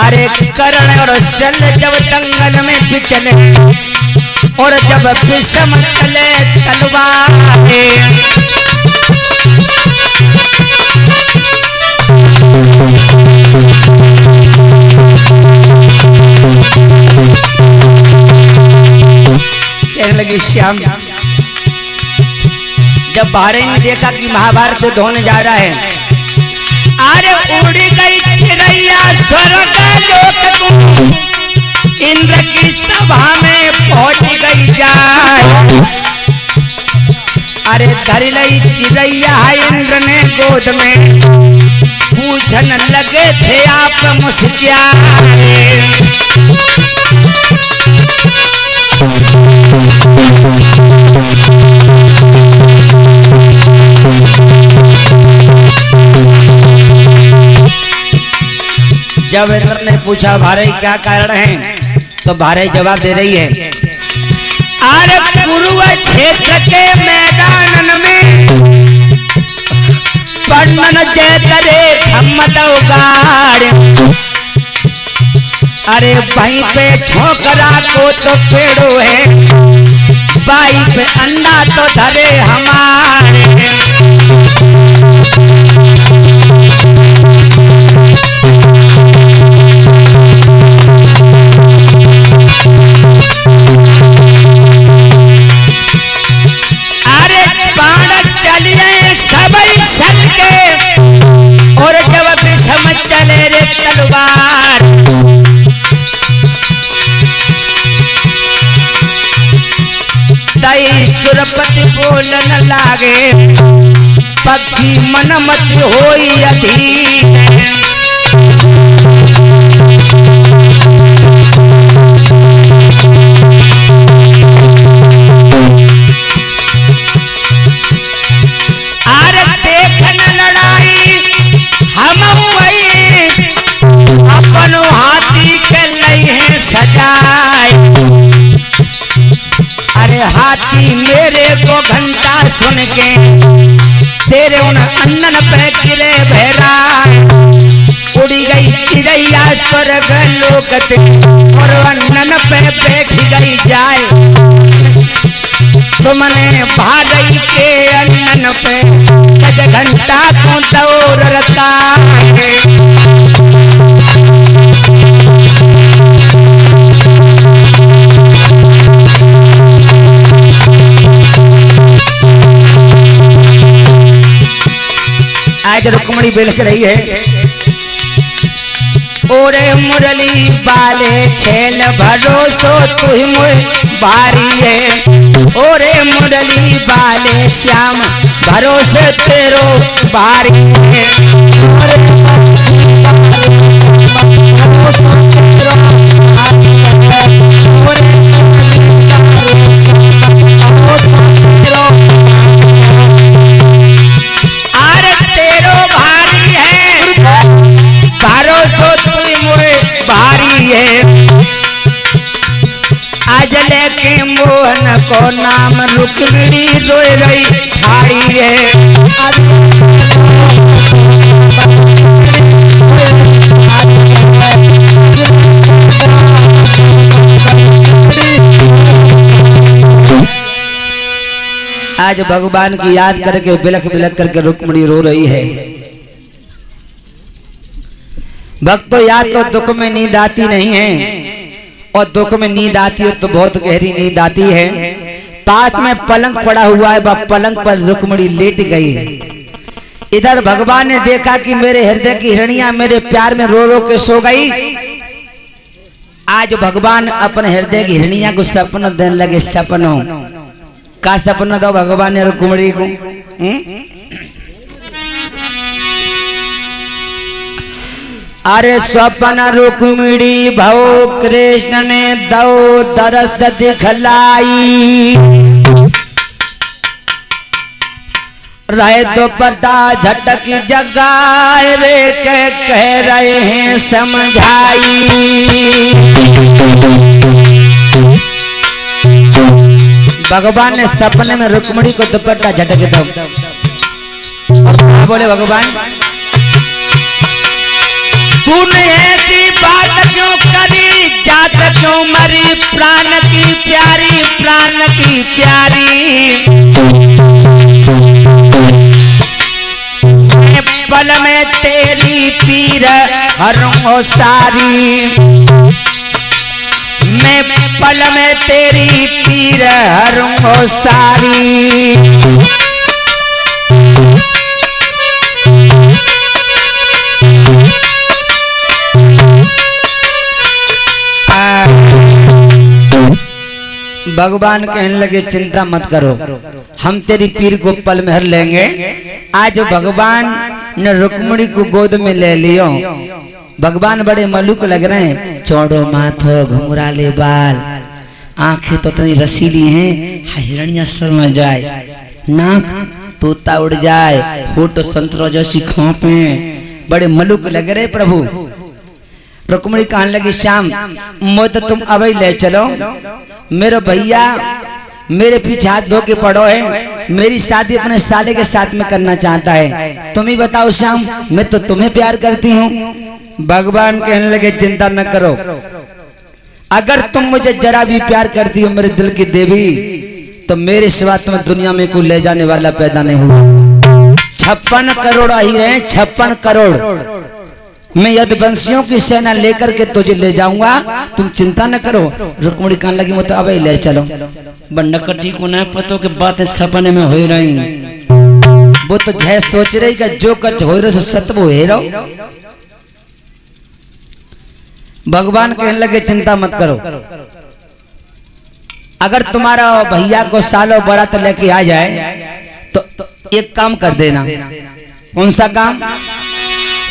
अरे कर्ण और शल्य जब दंगल में बिचले और जब विषम चले तलवार, कहने लगी श्याम, जब भारे ने देखा कि महाभारत युद्ध होने जा रहा है, अरे उड़ी गई चिड़ैया स्वर्ग लोक को, इंद्र की सभा में पहुंच गई जाए। अरे धर लई चिड़ैया इंद्र ने गोद में, पूछन लगे थे आप मुस्कुराए। जब इंद्र ने पूछा भारे क्या कारण है, तो भारे जवाब दे रही है, अरे कुरुक्षेत्र के मैदान में पन्नन जैतरे खम्मत उगाड़, अरे वहीं पे छोकरा को तो पेड़ो है, बाई पे अंडा तो धरे हमारे। अरे बाण चलिए सबई सल के, और जब विषम चले रे तलवार, तई सुरपति बोलन लागे, पक्षी मन मत होई अधीन। अरे देखन लड़ाई हम वही, अपनो हाथी के लई है सजाए। अरे हाथी मेरे को घंटा सुन के, तेरे उन अन्नन पे गिरे भैरा, उड़ी गई चिड़ैया स्वर्ग लोक और अन्नन पे बैठ गई जाए। तुमने भाई के अन्नन पे गज घंटा को दौड़ रखा है। आज रुक्मणी बिलख रही है, ओरे मुरली बाले छेल भरोसो तुहि मोह बारी है। ओरे मुरली बाले श्याम भरोसे तेरो बारी है। अरे तेरो भारी है, भरोसो तुहि मोह बारी है। आज लेके मोहन को नाम रुक्मिणी रोए रही ठाई है। आज भगवान की याद करके बिलख बिलख करके रुक्मिणी रो रही है। भक्तों, याद तो दुख में नींद आती नहीं है, और दुख में नींद आती है तो बहुत गहरी नींद आती है। पास में पलंग पड़ा हुआ है, वह पलंग पर रुक्मिणी लेट गई। इधर भगवान ने देखा कि मेरे हृदय की हिरणियां मेरे प्यार में रो रो के सो गई। आज भगवान अपने हृदय की हिरणियां को सपना देने लगे। सपनों का सपना दो भगवान ने रुक्मिणी को। अरे स्वप्न रुक्मिणी भव कृष्ण ने दो दरस दिखलाई, रहे तो पता झटक जगाए रे कह रहे हैं समझाई। भगवान ने सपने में रुक्मिणी को दुपट्टा झटक दो और क्या बोले भगवान, तूने ऐसी बात क्यों करी, जात क्यों मरी, प्राण की प्यारी, प्राण की प्यारी। मैं पल में तेरी पीर हरूं सारी, मैं पल में तेरी पीर हरूं सारी। भगवान कहने लगे चिंता मत करो, हम तेरी पीर को पल में हर लेंगे। आज भगवान ने रुक्मिणी को गोद में ले लियो। भगवान बड़े मलुक लग रहे हैं, चौड़ो माथो, घुंघराले बाल, आंखें तो इतनी रसीली हैं हिरण्य शर्मा जाए, नाक तोता उड़ जाए, होठ संतरा जैसी खांपे, बड़े मलुक लग रहे प्रभु। रुक्मिणी कहने लगी श्याम मुझे तो तुम अभी ले चलो, मेरे भैया मेरे पीछे हाथ धो के पड़ो है, मेरी शादी अपने साले के साथ में करना चाहता है, तुम ही बताओ श्याम, मैं तो तुम्हें प्यार करती हूँ। भगवान कहने लगे चिंता न करो, अगर तुम मुझे जरा भी प्यार करती हो मेरे दिल की देवी, तो मेरे सिवा तुम्हें दुनिया में कोई ले जाने वाला पैदा नहीं हुआ। 56 करोड़ ही रहे, 56 करोड़, मैं यदुवंशियों की सेना लेकर के तुझे ले जाऊंगा, तुम चिंता न करो। रुक्मिणी कहने लगी मुझे अब ले चलो। बंडकटी को न पतो के बातें सपने में हो रही, वो तो जय सोच रही कि जो कच हो रहे सत्य वो हे रहो। भगवान कहने लगे चिंता मत करो, अगर तुम्हारा भैया को सालों बारात लेके आ जाए तो एक काम कर देना। कौन सा काम?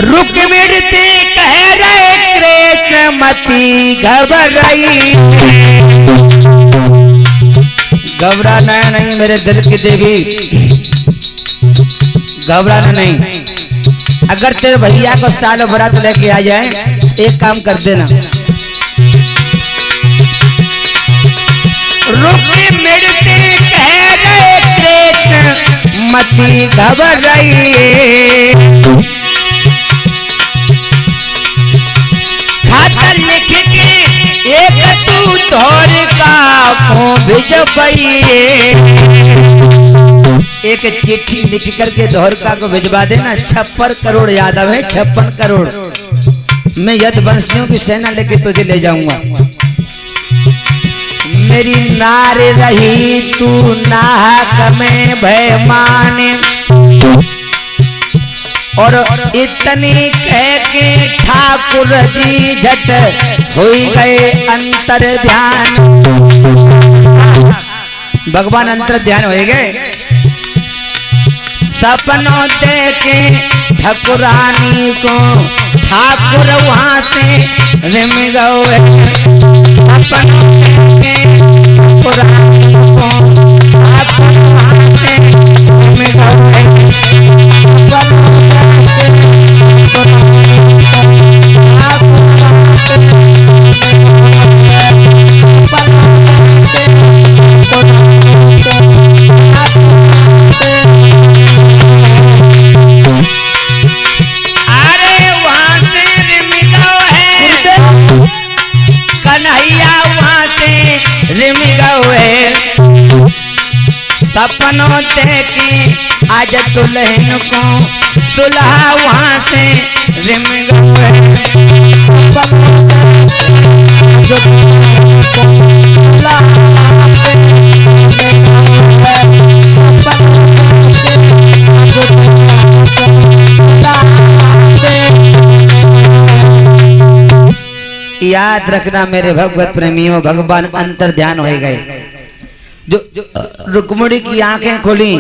रुक्मिणी कह रहे कृष्ण मती घबराई, घबराना नहीं मेरे दिल की देवी, घबराना नहीं। अगर तेरे भैया को सालों बारात लेके आ जाए एक काम कर देना, रुक्मिणी कह रहे कृष्ण मती घबराई, खाता लिख के एक तू तोर का भेज पई, एक चिट्ठी लिख करके धोरका को भिजवा देना। 56 करोड़ यादव है, 56 करोड़, मैं यदुवंशियों की सेना लेके तुझे ले जाऊंगा। मेरी नार रही तू नाहक में भय माने, और इतनी कह के ठाकुर जी झट हो गए अंतर ध्यान। भगवान अंतर ध्यान हो गए, सपनों देखे ठकुरानी को ठाकुर वहां से रिम गए, सपनों देखे ठकुरानी को ठाकुर वहां से रिम गए, सपनों देखी आज दुल्हन को दुल्हा वहां से रिम गए, याद रखना मेरे भगवत प्रेमियों, भगवान अंतर ध्यान हो गए। जो रुक्मिणी की आंखें खोली,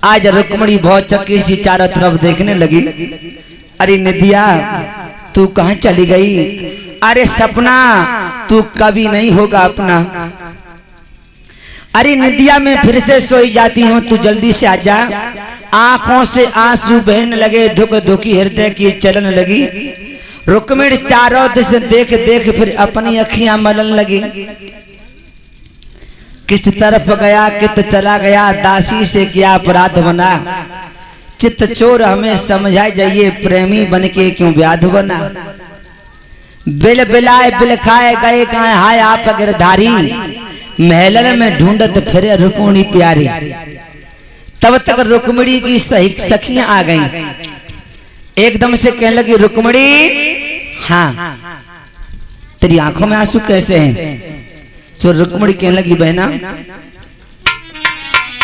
आज रुक्मिणी बहुत चक्की सी चारों तरफ देखने लगी। अरे निधिया तू कहाँ चली गई? अरे सपना तू कभी नहीं होगा अपना। अरे निधिया मैं फिर से सोई जाती हूँ, तू जल्दी से आजा। आंखों से आंसू बहने लगे, धुक धुकी हृदय की चलन लगी। रुक्मिणी चारों दिश देख देख फिर अपनी अखियां मलन लगी। किस तरफ गया कित चला गया, दासी से क्या अपराध बना। चित्त चोर हमें समझाए जाइए, प्रेमी बन के क्यों व्याध बना। बिल बिलाए बिल खाए गए कहाँ हाय आप गिरधारी, महलन में ढूंढत फिर रुक्मिणी प्यारी। तब तक रुक्मिणी की सखियां आ गईं। एकदम से कहने लगी रुक्मिणी, हाँ तेरी आंखों में आंसू कैसे हैं? तो रुक्मिणी कहने लगी बहना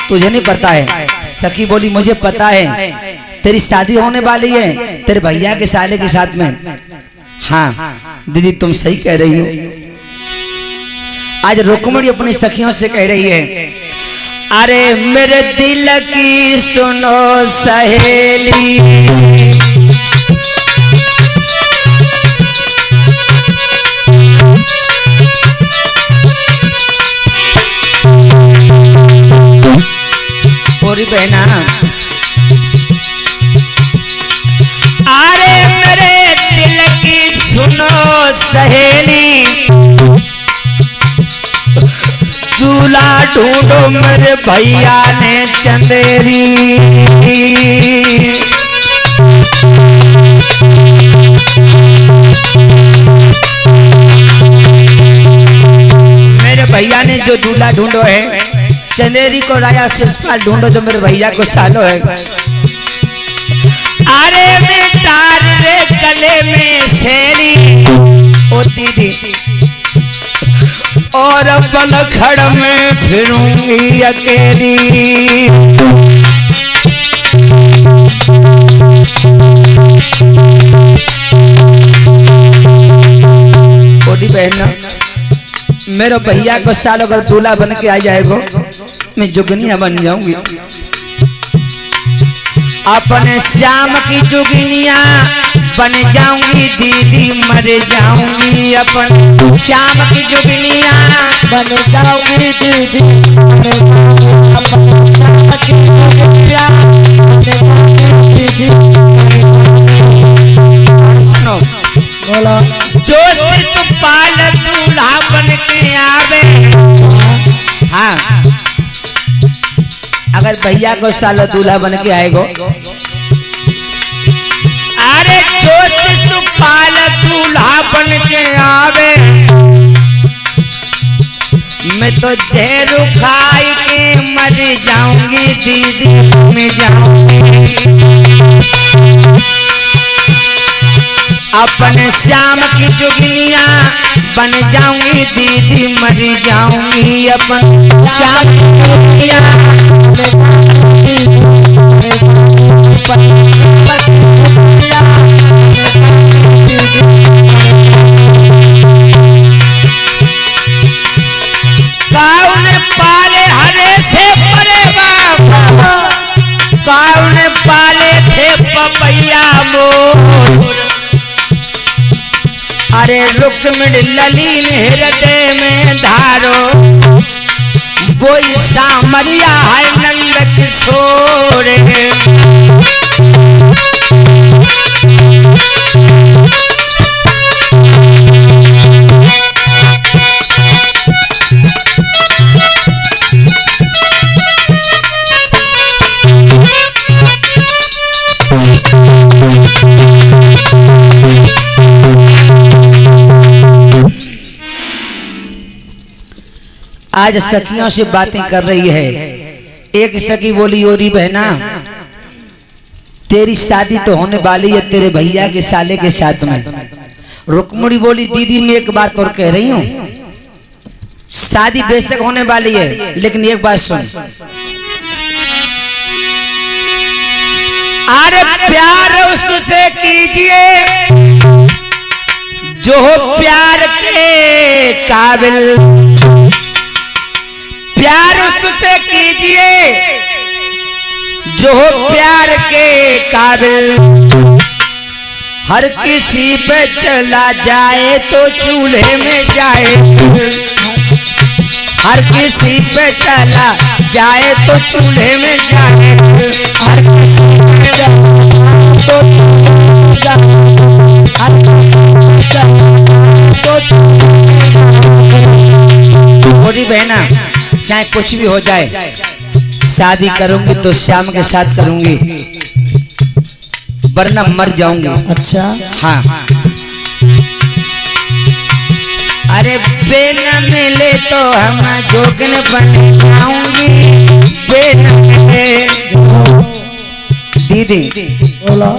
तुझे नहीं पता है। सखी बोली मुझे पता है, तेरी शादी होने वाली है तेरे भैया के साले के साथ में। हाँ दीदी तुम सही कह रही हो। आज रुक्मिणी अपनी सखियों से कह रही है, अरे मेरे दिल की सुनो सहेली, और बहना अरे मेरे दिल की सुनो सहेली, दूल्हा ढूंढो मेरे भैया ने चंदेरी। मेरे भैया ने जो दूल्हा ढूंढो है, चंदेरी को राजा शिषपाल ढूंढो जो मेरे भैया को सालो है। अरे बेटार रे गले में सेली ओ दीदी, और बनखड़ में फिरूंगी अकेली। ओदी बहना मेरे भैया को साल अगर दूल्हा बन के आ जाएगा, मैं जुगनिया बन जाऊंगी। अपने श्याम की जुगनिया बन जाऊंगी दीदी, मर जाऊंगी। अपन श्याम की जुगनिया बन जाऊंगी दीदी, अपन श्याम की जुगनिया बन जाऊंगी दीदी। सुनो बोलो। जो शिषपाल दूल्हा बन के आवे, हाँ अगर भैया को साल दूल्हा बन के आएगो, अरे जो शिषपाल दूल्हा बन के आवे, मैं तो जहर खाई के मर जाऊंगी दीदी, मैं जाऊंगी। अपने श्याम की जुगनिया बन जाऊंगी दीदी, मर जाऊंगी। अपन श्याम की जुगनिया कौन पाले हरे से परे बाबा, कौन पाले थे पपैया मोर। अरे रुक्मिणी ललीन हृदय में धारो, बोई सामरिया है नंद किशोर। आज सखियों से बातें कर रही है। एक सखी बोली ओरी बहना तेरी शादी तो होने वाली है तेरे भैया के साले के साथ में। रुक्मिणी बोली दीदी मैं एक बात और कह रही हूँ, शादी बेशक होने वाली है लेकिन एक बात सुन। अरे प्यार उससे कीजिए जो हो प्यार के काबिल, प्यार उससे कीजिए जो हो प्यार के काबिल। हर किसी पे चला जाए तो चूल्हे में जाए, हर किसी पे चला जाए तो चूल्हे में जाए, हर किसी पे चला तो हर किसी पे चला तो छोटी बहना चाहे कुछ भी हो जाए, शादी करूंगी तो श्याम के साथ करूंगी वरना मर जाऊंगी। अच्छा हाँ अरे बेन मिले तो हम जोगन बन जाऊंगी, बेन मिले दीदी बोलो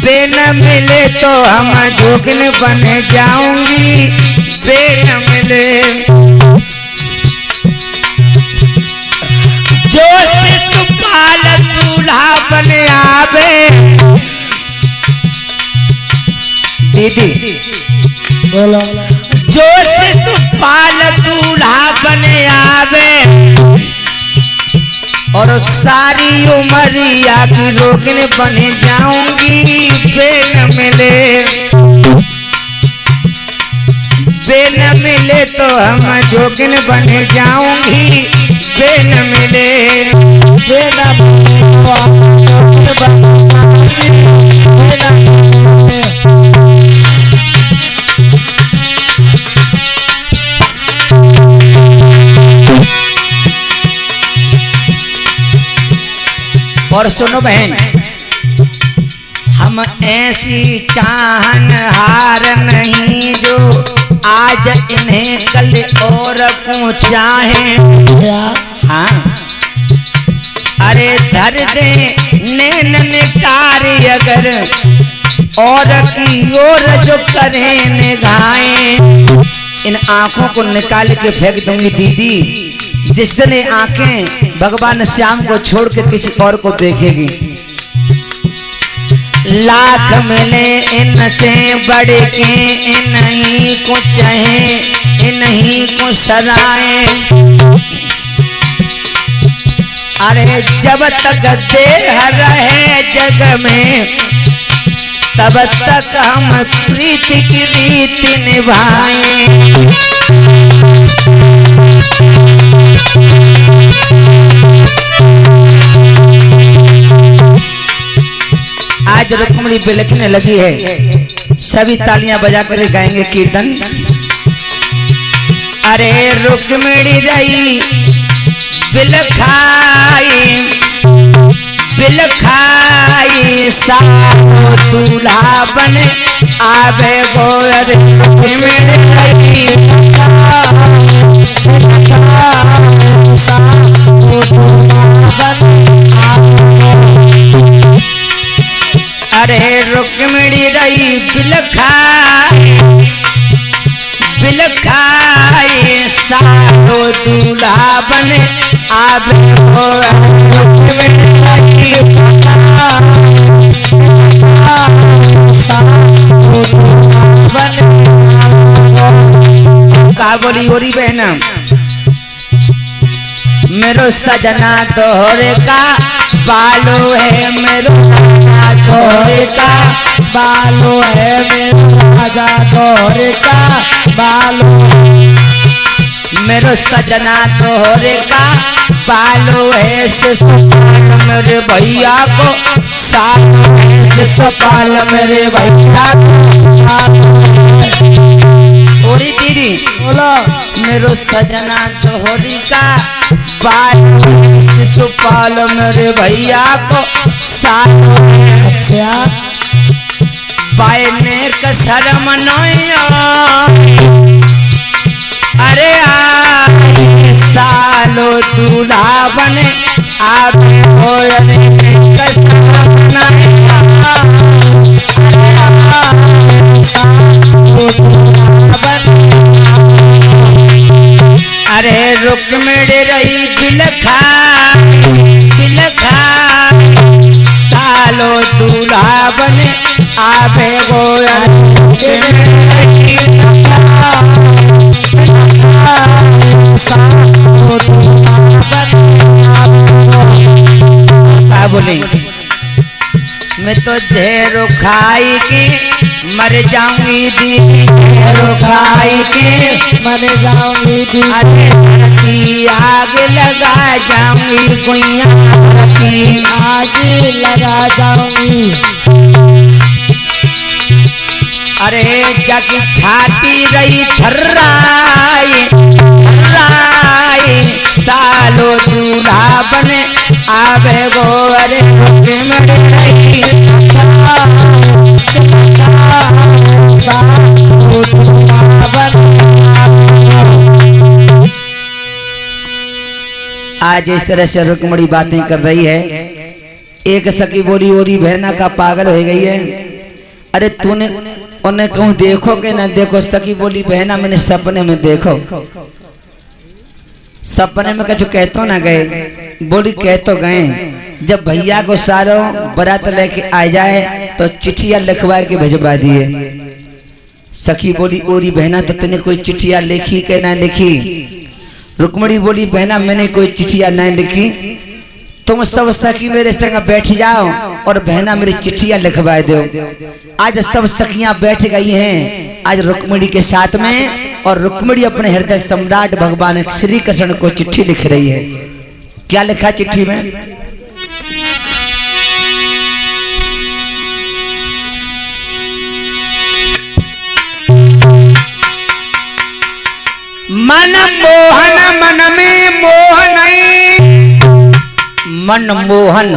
बेन मिले तो हम जोगन बन जाऊंगी, बेन मिले जो शिशुपाल दूल्हा बन आवे, दीदी बोलो जो शिशुपाल दूल्हा बन आवे और सारी उमरिया की रोगिन बन जाऊंगी, बेन मिले बेन मिले तो हम जोगिन बन जाऊंगी, बेन मिले बेन और सुनो बहन, हम ऐसी चाहन हार नहीं जो आज इन्हें कल और को चाहे। हाँ अरे धर दे नैन कार्य अगर और की ओर जो करें निगाहें, इन आंखों को निकाल के फेंक दूंगी दीदी, जिस दिन ये आंखें भगवान श्याम को छोड़ के किसी और को देखेगी। लाख मिले इनसे बढ़ के इन्हीं को चाहे, इन्हीं को सराए। अरे जब तक देह रहे जग में तब तक हम प्रीति की रीति निभाएं। आज रुक्मणी बिलखने लगी है, सभी तालियां बजा कर गाएंगे कीर्तन। अरे रुक्मणी रही बिलखाई बिलखाई सारो दूल्हा बन आवे गोर, रुक्मणी रही अरे रुक्मणी रही बिलखाई बिलखाई सारो दूल्हा बन आवे गोर, रुक्मणी रही का बोली होरी बहना। मेरो सजना तोहरे का बालो है, मेरो राजा तोहरे का बालो है, मेरो राजा तोहरे का बालो, मेरो सजना तोहरे का बालो है, शिशुपाल मेरे भैया को साथ है, शिशुपाल मेरे भैया को साथ। ओरी दीदी बोलो मेरो सजना तोहरी का बालो, शिशुपाल मेरे भैया को साथ है। अच्छा पायने का शर्म नहीं अरे सालो दूल्हा बने आवे हो का शर्म नहीं अरे रुक्मणी रही बिलखाई बिलखाई सालो दूल्हा बने आवे गोयर, क्या बोले। मैं तो तो जहर खाई के मर जाऊंगी दीदी, जहर खाई के मर जाऊंगी दीदी। अरे धरती आग लगा जाऊंगी गुइया, धरती आग लगा जाऊंगी। अरे जग छाती रही थर्राए थर्राए, सालो दूल्हा बने आवे गो, अरे रुक मरे रही आज इस तरह से रुक्मणी बातें कर रही है। एक सखी बोली ओरी बहना का पागल हो गई है। अरे तूने उन्हें कहूँ देखो के ना देखो, सखी बोली बहना मैंने सपने में देखो। सपने में कछु कहतो ना गए, बोली कह तो गए। जब भैया को सारो बारात लेके आ जाए तो चिट्ठियां लिखवा के भिजवा दिए। सखी बोली ओरी बहना तो तूने कोई चिट्ठियां लिखी के ना लिखी? रुक्मणी बोली बहना मैंने कोई चिट्ठियां नहीं लिखी, तुम सब सखी मेरे संग बैठ जाओ और बहना मेरी चिट्ठियां लिखवा दो। आज सब सखियां बैठ गई हैं आज रुक्मणी के साथ में, और रुक्मणी अपने हृदय सम्राट भगवान श्री कृष्ण को चिट्ठी लिख रही है। क्या लिखा चिट्ठी में? मन मोहन मन में मोहन, मन मोहन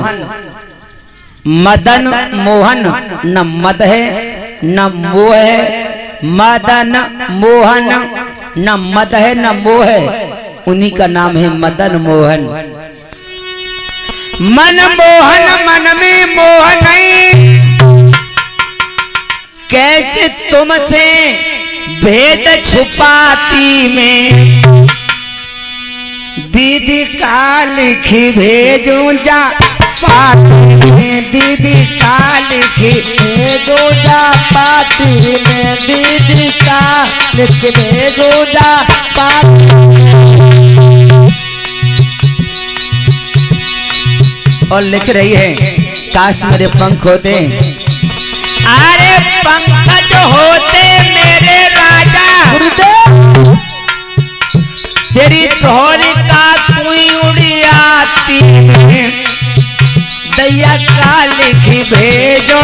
मदन मोहन, न मद है न मोह है, मदन मोहन न मद है न मोह है, उन्हीं का नाम है मदन मोहन। मन मोहन मन में मोहन, कैसे तुमसे भेद छुपाती में, दीदी का लिखी भेजूं जा पाती में, दीदी का लिखी भेजूं जा पाती में, दीदी का लिख भेजूं जा पाती में। और लिख रही है काश मेरे पंख होते, अरे पंख जो होते मेरे राजा, तेरी तोहरी का कोई उड़ियाती में, दैया का लिखी भेजो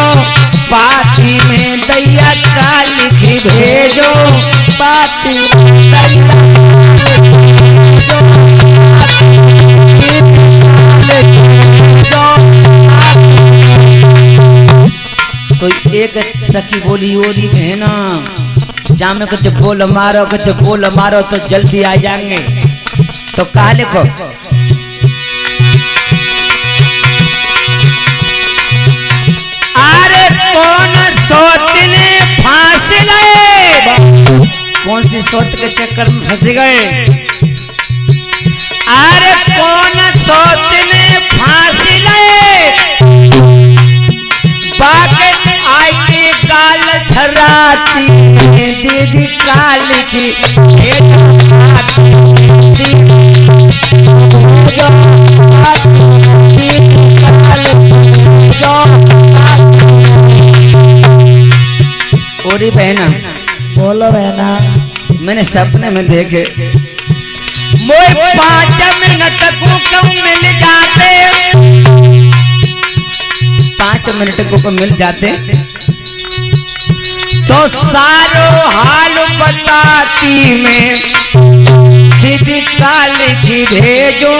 पाती में, दैया का लिखी भेजो पाती में, कोई एक सखी बोली ओरी बहना जहाँ में कुछ बोल मारो तो जल्दी आ जाएंगे। तो कहा लिखो, अरे कौन सोतने फांस गए, कौन सी सोत के चक्कर में फंस गए, अरे कौन सोतने फांस गए, बाके आके काल छराती में, दीदी काल की ओरी बहना। बोलो बहना। मैंने सपने में देखे मोए 5 मिनट को क्यों मिल जाते, 5 मिनट को मिल जाते तो सारो हाल बताती में, दीदी काल की भेजो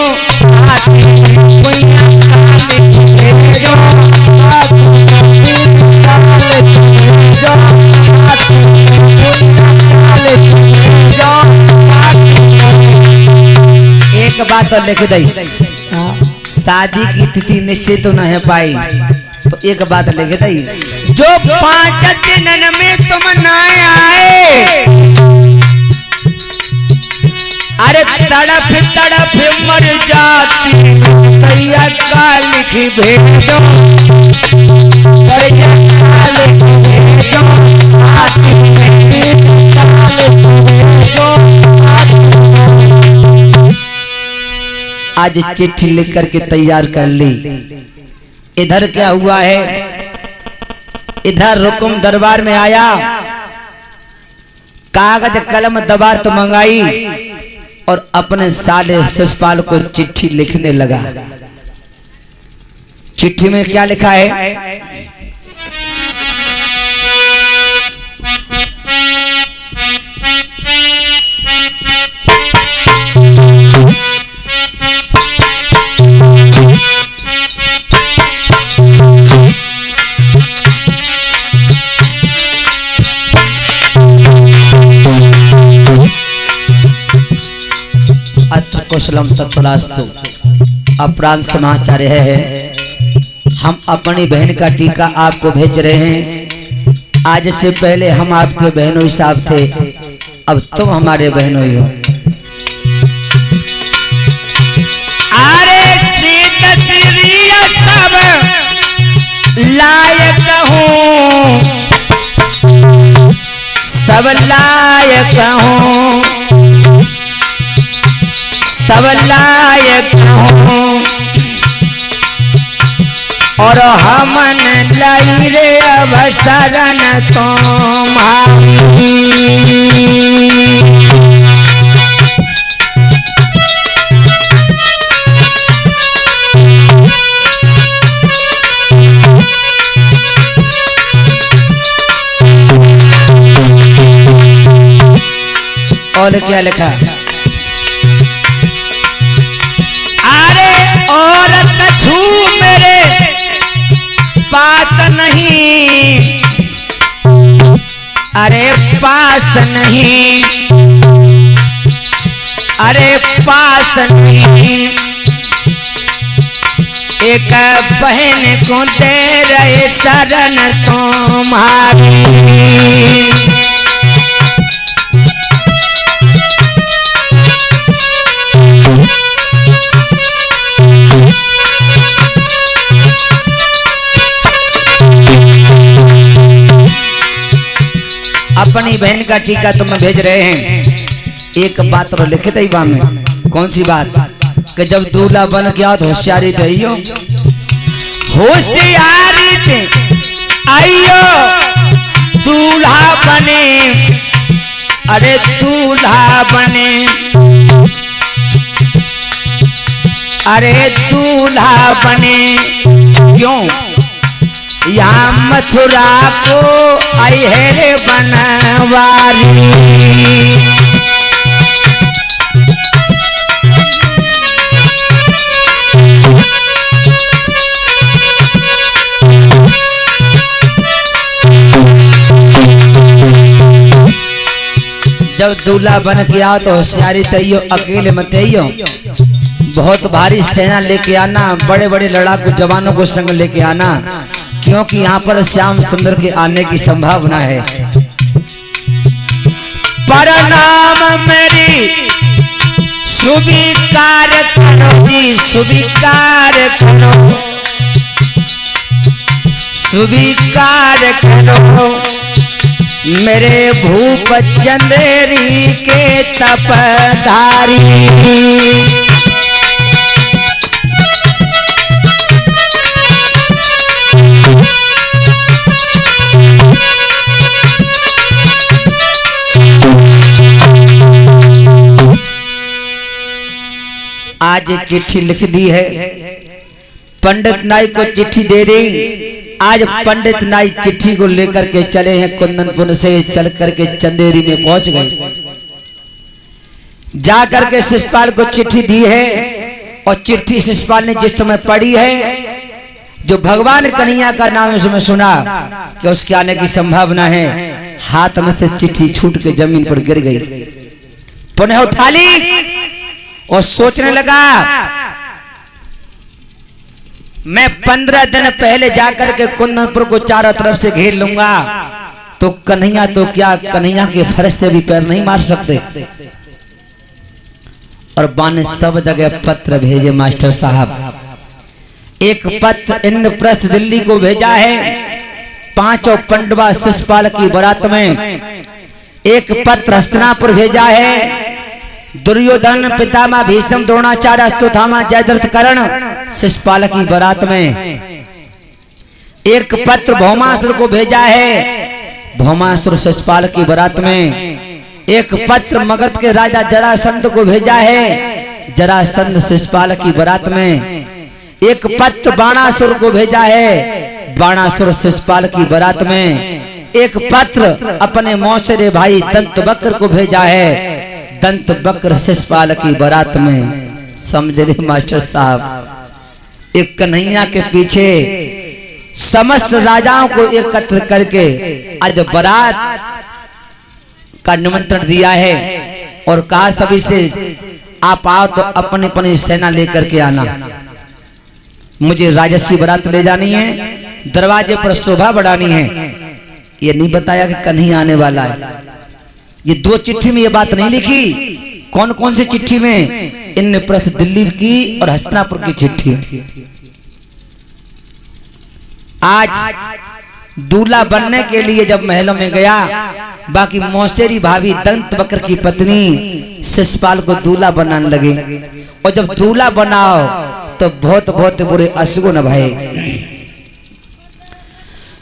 आती में, कोई काल की भेजो एक बात तो लिख दई, शादी की तिथि निश्चित तो नहीं पाई, तो एक बात लिख दई, जो 5 दिन में तुम न आए, अरे तड़प तड़प मर जाती, दैया का लिख भेजो, दैया का लिख भेजो आती में, आज चिट्ठी लिख करके तैयार कर ली। इधर क्या हुआ है, इधर रुकुम दरबार में आया, कागज कलम दबार तो मंगाई और अपने साले शिषपाल को चिट्ठी लिखने लगा। चिट्ठी में क्या लिखा है? कुशलम तत्परास्तु। अपरांत समाचार है, हम अपनी बहन का टीका आपको भेज रहे हैं। आज से पहले हम आपके बहनों हिसाब थे, अब तुम हमारे बहनों ही हो। अरे सीता सीरिया सब लायक हूँ, सब लायक हूँ, सब लायक हूँ और हमन लाई रे अब शरण तुम्हारी। और क्या लिखा? और कछु मेरे पास नहीं, अरे पास नहीं, अरे पास नहीं, एक बहन को दे रहे शरण तुम्हारी। अपनी बहन का टीका तुम्हें भेज रहे हैं। एक बात और लिखित ही वहां में। कौन सी बात? कि जब दूल्हा बन गया तो होशियारी थे, होशियारी थे आइयो दूल्हा बने, अरे दूल्हा बने, अरे दूल्हा बने। क्यों? यहाँ मथुरा को आई है रे बनवारी। जब दूल्हा बन के आओ तो होशियारी तैयो, अकेले मत आइयो, बहुत भारी सेना लेके आना, बड़े बड़े लड़ाकू जवानों को संग लेके आना, क्योंकि यहाँ पर श्याम सुंदर के आने की संभावना है। प्रणाम मेरी स्वीकार करो जी, स्वीकार करो, स्वीकार करो मेरे भूप चंदेरी के तपधारी। आज चिट्ठी लिख दी है, पंडित नाई को चिट्ठी दे रही। आज पंडित नाई चिट्ठी को लेकर के चले हैं, कुंदनपुर से चल करके चंदेरी में पहुंच गए। जा करके शिषपाल को चिट्ठी दी है और चिट्ठी शिषपाल ने जिस समय पढ़ी है, जो भगवान कन्हैया का नाम उसमें सुना कि उसके आने की संभावना है, हाथ में से चिट्ठी छूट के जमीन पर गिर गई। पुनः उठा ली और सोचने लगा, मैं 15 दिन पहले जाकर के कुंदनपुर को चारों तरफ से घेर लूंगा, तो कन्हैया तो क्या, कन्हैया के फरिश्ते भी पैर नहीं मार सकते। और बाने सब जगह पत्र भेजे मास्टर साहब। एक पत्र इंद्रप्रस्थ दिल्ली को भेजा है, 5 पंडवा शिषपाल की बारात में। एक पत्र हस्तिनापुर भेजा है, दुर्योधन पितामह भीष्म द्रोणाचार्य अश्वत्थामा जयद्रथ कर्ण शिषपाल की बारात में। एक पत्र भौमासुर को भेजा है, भौमासुर शिशुपाल की बारात में। एक पत्र मगध के राजा जरासंध को भेजा है, जरासंध शिशुपाल की बारात में। एक पत्र बाणासुर को भेजा है, बाणासुर शिशुपाल की बारात में। एक पत्र अपने मौसेरे भाई दंतवक्र को भेजा है, दंतवक्र शिशुपाल की बारात में। समझ रहे मास्टर साहब, एक कन्हैया के पीछे समस्त राजाओं को एकत्र करके आज बारात का निमंत्रण दिया है और कहा सभी से आप आओ तो अपनी अपनी सेना लेकर के आना, मुझे राजसी बारात ले जानी है, दरवाजे पर शोभा बढ़ानी है। ये नहीं बताया कि कन्हैया आने वाला है। ये दो चिट्ठी में ये बात नहीं लिखी। कौन कौन सी चिट्ठी में? इंद्रप्रस्थ दिल्ली की और हस्तिनापुर की चिट्ठी। आज दूल्हा बनने के लिए जब महलों में गया, बाकी मौसेरी भाभी दंतवक्र की पत्नी शिशुपाल को दूल्हा बनाने लगे। और जब दूल्हा बनाओ तो बहुत बहुत बुरे अशगुन भाई,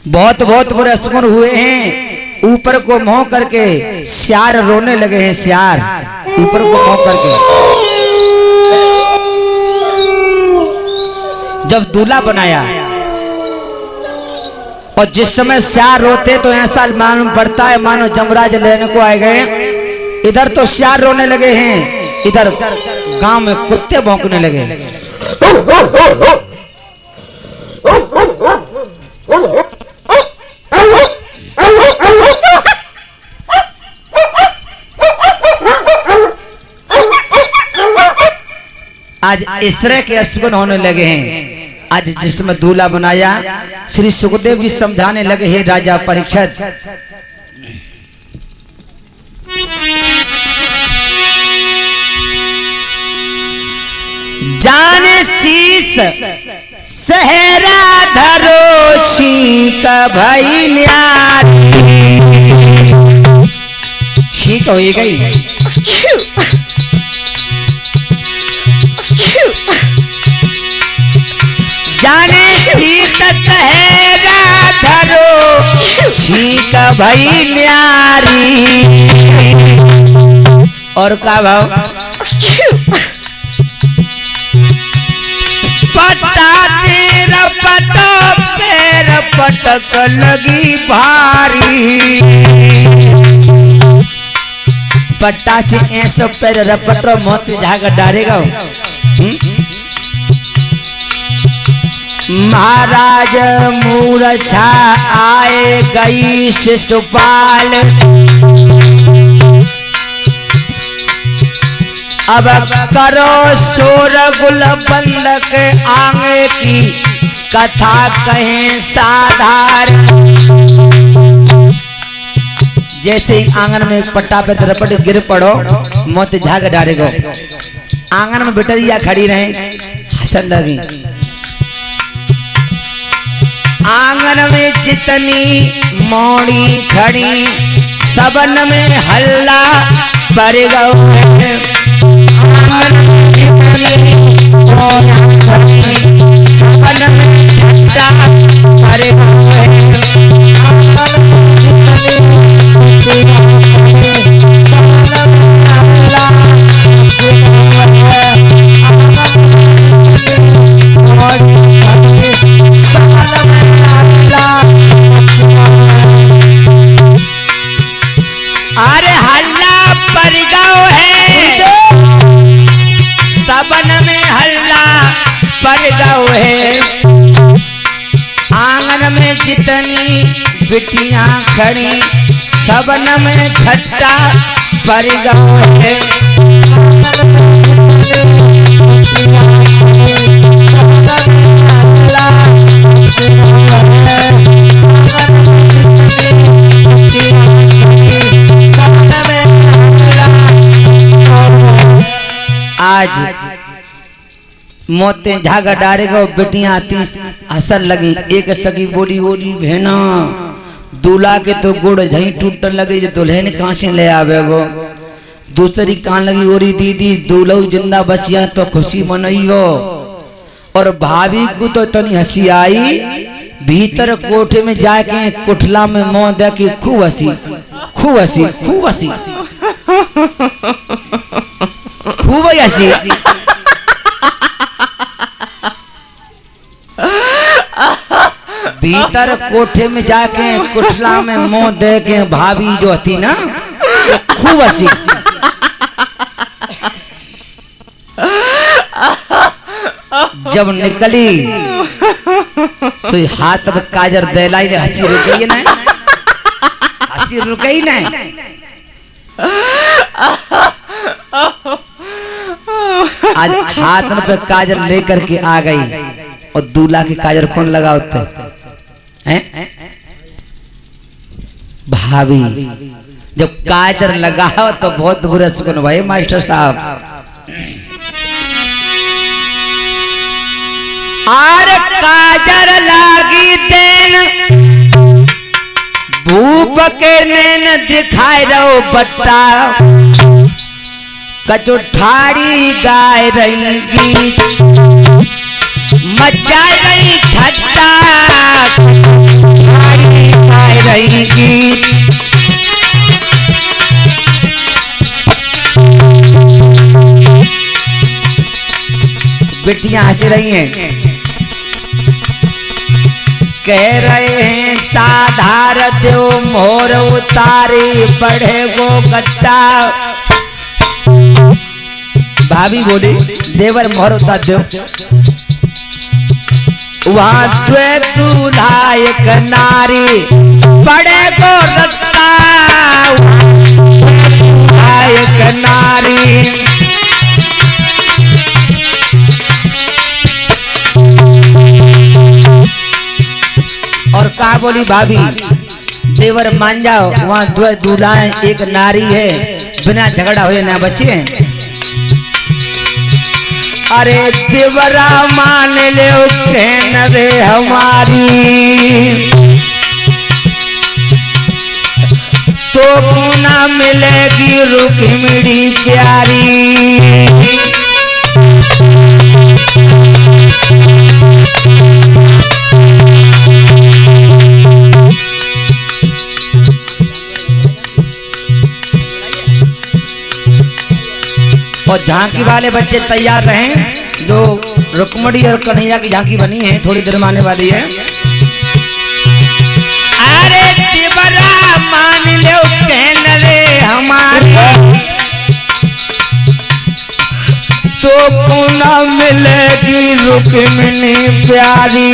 बहुत बहुत बुरे अशगुन हुए हैं। ऊपर को मोह करके सियार रोने लगे हैं, सियार ऊपर को मोह करके। जब दूल्हा बनाया और जिस समय सियार रोते तो ऐसा मालूम पड़ता है मानो जमराज लेने को आए गए। इधर तो सियार रोने लगे हैं, इधर गांव में कुत्ते भौंकने लगे। आज इस तरह के अशगुन होने लगे हैं। आज जिसमें दूल्हा बनाया, श्री सुखदेव जी समझाने लगे, हे राजा परीक्षित, जाने शीस सहरा धरो छीक भई न्यारी। छीक हो गई। जाने शीत सहरा धरो छीक भई न्यारी। और का भाव? पटा तेरा पटा पैर पटक लगी भारी। पट्टा से ऐसो पैर रपटो मोती झाग डारेगा। महाराज मूर्छा आए गई शिशुपाल। अब करो शोरगुल बंद के आगे की कथा कहें साधारण। जैसे ही आंगन में पट्टा पे रपट गिर पड़ो, मोती झाग डारेगो। आंगन में बिटरिया खड़ी रहे, हंसन लगी। आंगन में जितनी मौड़ी खड़ी, सबन में हल्ला पड़ गए। आंगन में जितनी मौड़ी खड़ी, सबन में झट्टा पड़ गए। आंगन में जितनी सबन में हल्ला अरे हल्ला पर गौ है, सबन में हल्ला पर गौ है। आंगन में जितनी बिटियां खड़ी, सबन में छट्टा पर गौ है। आज मोते झागा डारेगा, बेटियां आती हसन लगी। एक सगी बोली बोली भेना दूल्हा के तो गुड़ झई टूटने लगे, जो दुल्हन कहाँ से ले आवे वो। दूसरी कान लगी ओरी दीदी दूल्हा जिंदा बचिया तो खुशी मनई हो। और भाभी को तो इतनी हंसी आई, भीतर कोठे में जाके कुठला में मुंह दे के खूब हंसी खूब हंसी खूब हंसी खूब हंसी। भीतर कोठे में जाके कुठला में मुंह दे के भाभी जो थी ना तो खूब हंसी। जब निकली तो हाथ में काजर देलाई ने हंसी रुक गई ना, हंसी रुक गई ना। आज हाथ पे काजर लेकर के आ गई और दूल्हा की काजर कौन लगा होते हैं? भाभी। जब काजर लगाओ तो बहुत बुरा सुकून भाई मास्टर साहब। आर काजर लागी देन भूप के नैन दिखाए रहो बट्टा कचो ठाड़ी गाय रही गीत मचाए रही ठट्टा ठाड़ी गाय रही गीत। बेटियां हंस रही हैं, कह रहे हैं साधार दो मोर उतारे बढ़े वो गट्टा। भाभी बोली देवर मोर उतार दो। वहां द्वे दूल्हा एक नारी बड़े को रट्टा एक नारी। और कहा बोली भाभी देवर मान जाओ, वहां दो दूल्हा एक नारी है, बिना झगड़ा हुए ना बचे। अरे देवरा मान ले कहन रे हमारी तो गुना मिलेगी रुक्मिणी प्यारी। और झांकी वाले बच्चे तैयार रहें, जो रुक्मिणी और कन्हैया की झांकी बनी है थोड़ी देर में आने वाली है। अरे देवरा मान लो कहन रे हमारी तो पुना मिलेगी रुक्मिणी प्यारी।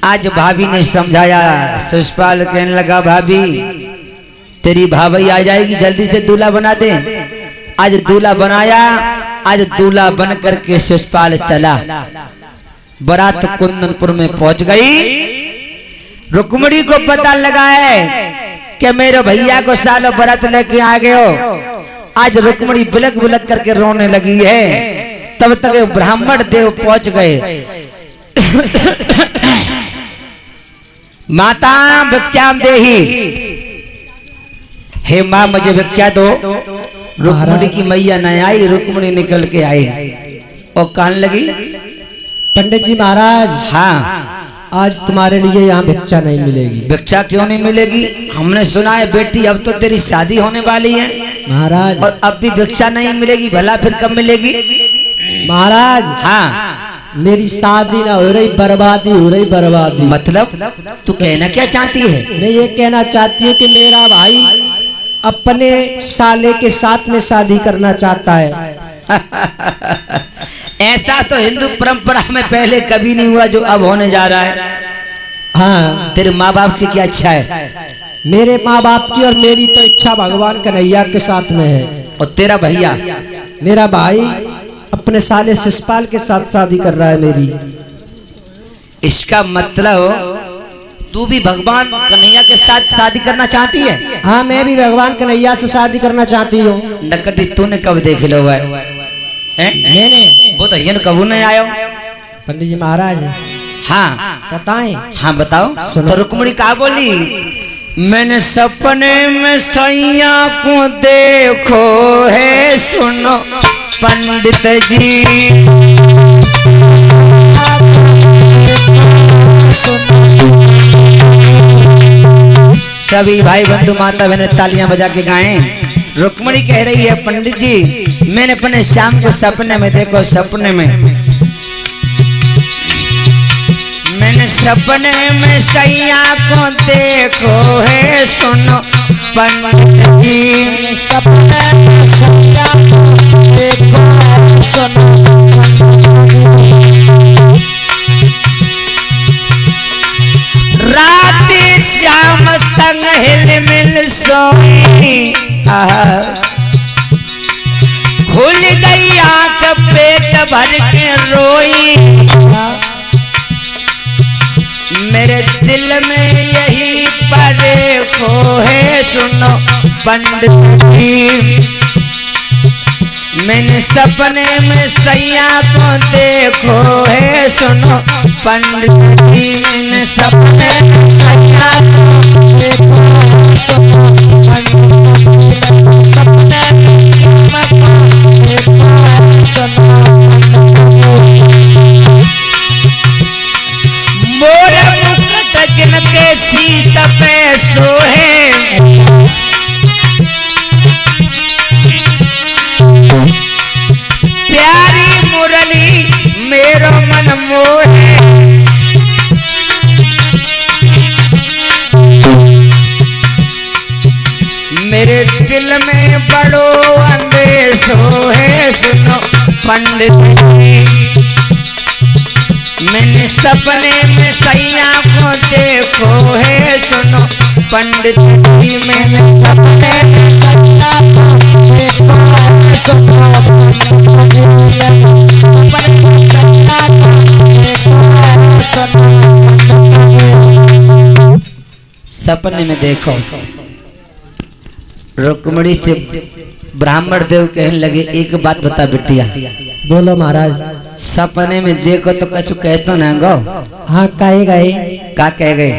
आज भाभी ने समझाया, शिषपाल कहने लगा भाभी तेरी भाभी आ जाएगी, जल्दी से दूल्हा बना दे। आज दूल्हा बनाया, आज दूल्हा बन करके शिषपाल चला। बारात कुंदनपुर में पहुंच गई। रुक्मिणी को पता लगा है कि मेरे भैया को सालों बारात लेके आ गए हो। आज रुक्मिणी बिलक बिलक करके रोने लगी है। तब तक ब्राह्मण देव पहुंच गए। माता भिक्षाम देही, हे माँ मुझे भिक्षा दो। रुक्मिणी की मैया न आई, रुक्मिणी निकल के आई और कहने लगी पंडित जी महाराज, हाँ आज तुम्हारे लिए यहाँ भिक्षा नहीं मिलेगी। भिक्षा क्यों नहीं मिलेगी? हमने सुना है बेटी अब तो तेरी शादी होने वाली है महाराज, और अब भी भिक्षा नहीं मिलेगी, भला फिर कब मिलेगी? महाराज हाँ मेरी शादी ना हो रही, बर्बादी हो रही, बर्बादी। मतलब तू कहना क्या चाहती है? मैं ये कहना चाहती हूँ कि मेरा भाई अपने साले के साथ में शादी करना चाहता है। ऐसा तो हिंदू परंपरा में पहले कभी नहीं हुआ जो अब होने जा रहा है। हाँ, तेरे माँ बाप की क्या इच्छा है? मेरे माँ बाप की और मेरी तो इच्छा भगवान कन्हैया के साथ में है। और तेरा भैया? मेरा भाई अपने साले शिषपाल के साथ शादी कर रहा है मेरी। इसका मतलब तू भी भगवान कन्हैया के साथ शादी करना चाहती है? हाँ, मैं भी भगवान कन्हैया से शादी करना चाहती हूँ। नकटी तूने कब देख लो भाई? मैंने वो तो हियन कबू नहीं आयो। पंडित जी महाराज, हाँ बताएं? हाँ बताओ। तो रुक्मिणी कहा बोली मैंने सपने में सैया को देखो है, सुनो पंडित जी। सभी भाई बंधु माता बहने तालियां बजा के गाएं। रुक्मणी कह रही है, पंडित जी मैंने अपने श्याम को सपने में देखो, सपने में मैंने सपने में सैया को देखो है, सुनो पंडित जी। सपने में सैया को देखो है, सुनो राती श्याम संग हिल मिल सोई, खुल गई आंख पेट भर के रोई। मेरे दिल में यही पड़े खो है, सुनो पंडित जी। मैंने सपने में सैया को देखो है, सुनो पंडित जी। मैंने सपने में सैया को देखो है, सुनो पंडित जी। सपने में सैया को देखो है, सुनो पंडित जी। मोर मुकुट जिनके शीश पे सोहे, प्यारी मुरली मेरो मन मोहे। मेरे दिल में बड़ो अंदेश है, सुनो पंडित जी। मैंने सपने में सैया को देखो है, सुनो पंडित जी। मैंने सपने में सैया को देखो है, सुनो पंडित जी। सपने में सैया को देखो है, सुनो पंडित जी। सपने में देखो। रुक्मणी से ब्राह्मण देव कहने लगे, एक बात बता बिटिया। बोलो महाराज। सपने में देखो तो कछु कहतो ना गो। हाँ कहे गए। का कह गए?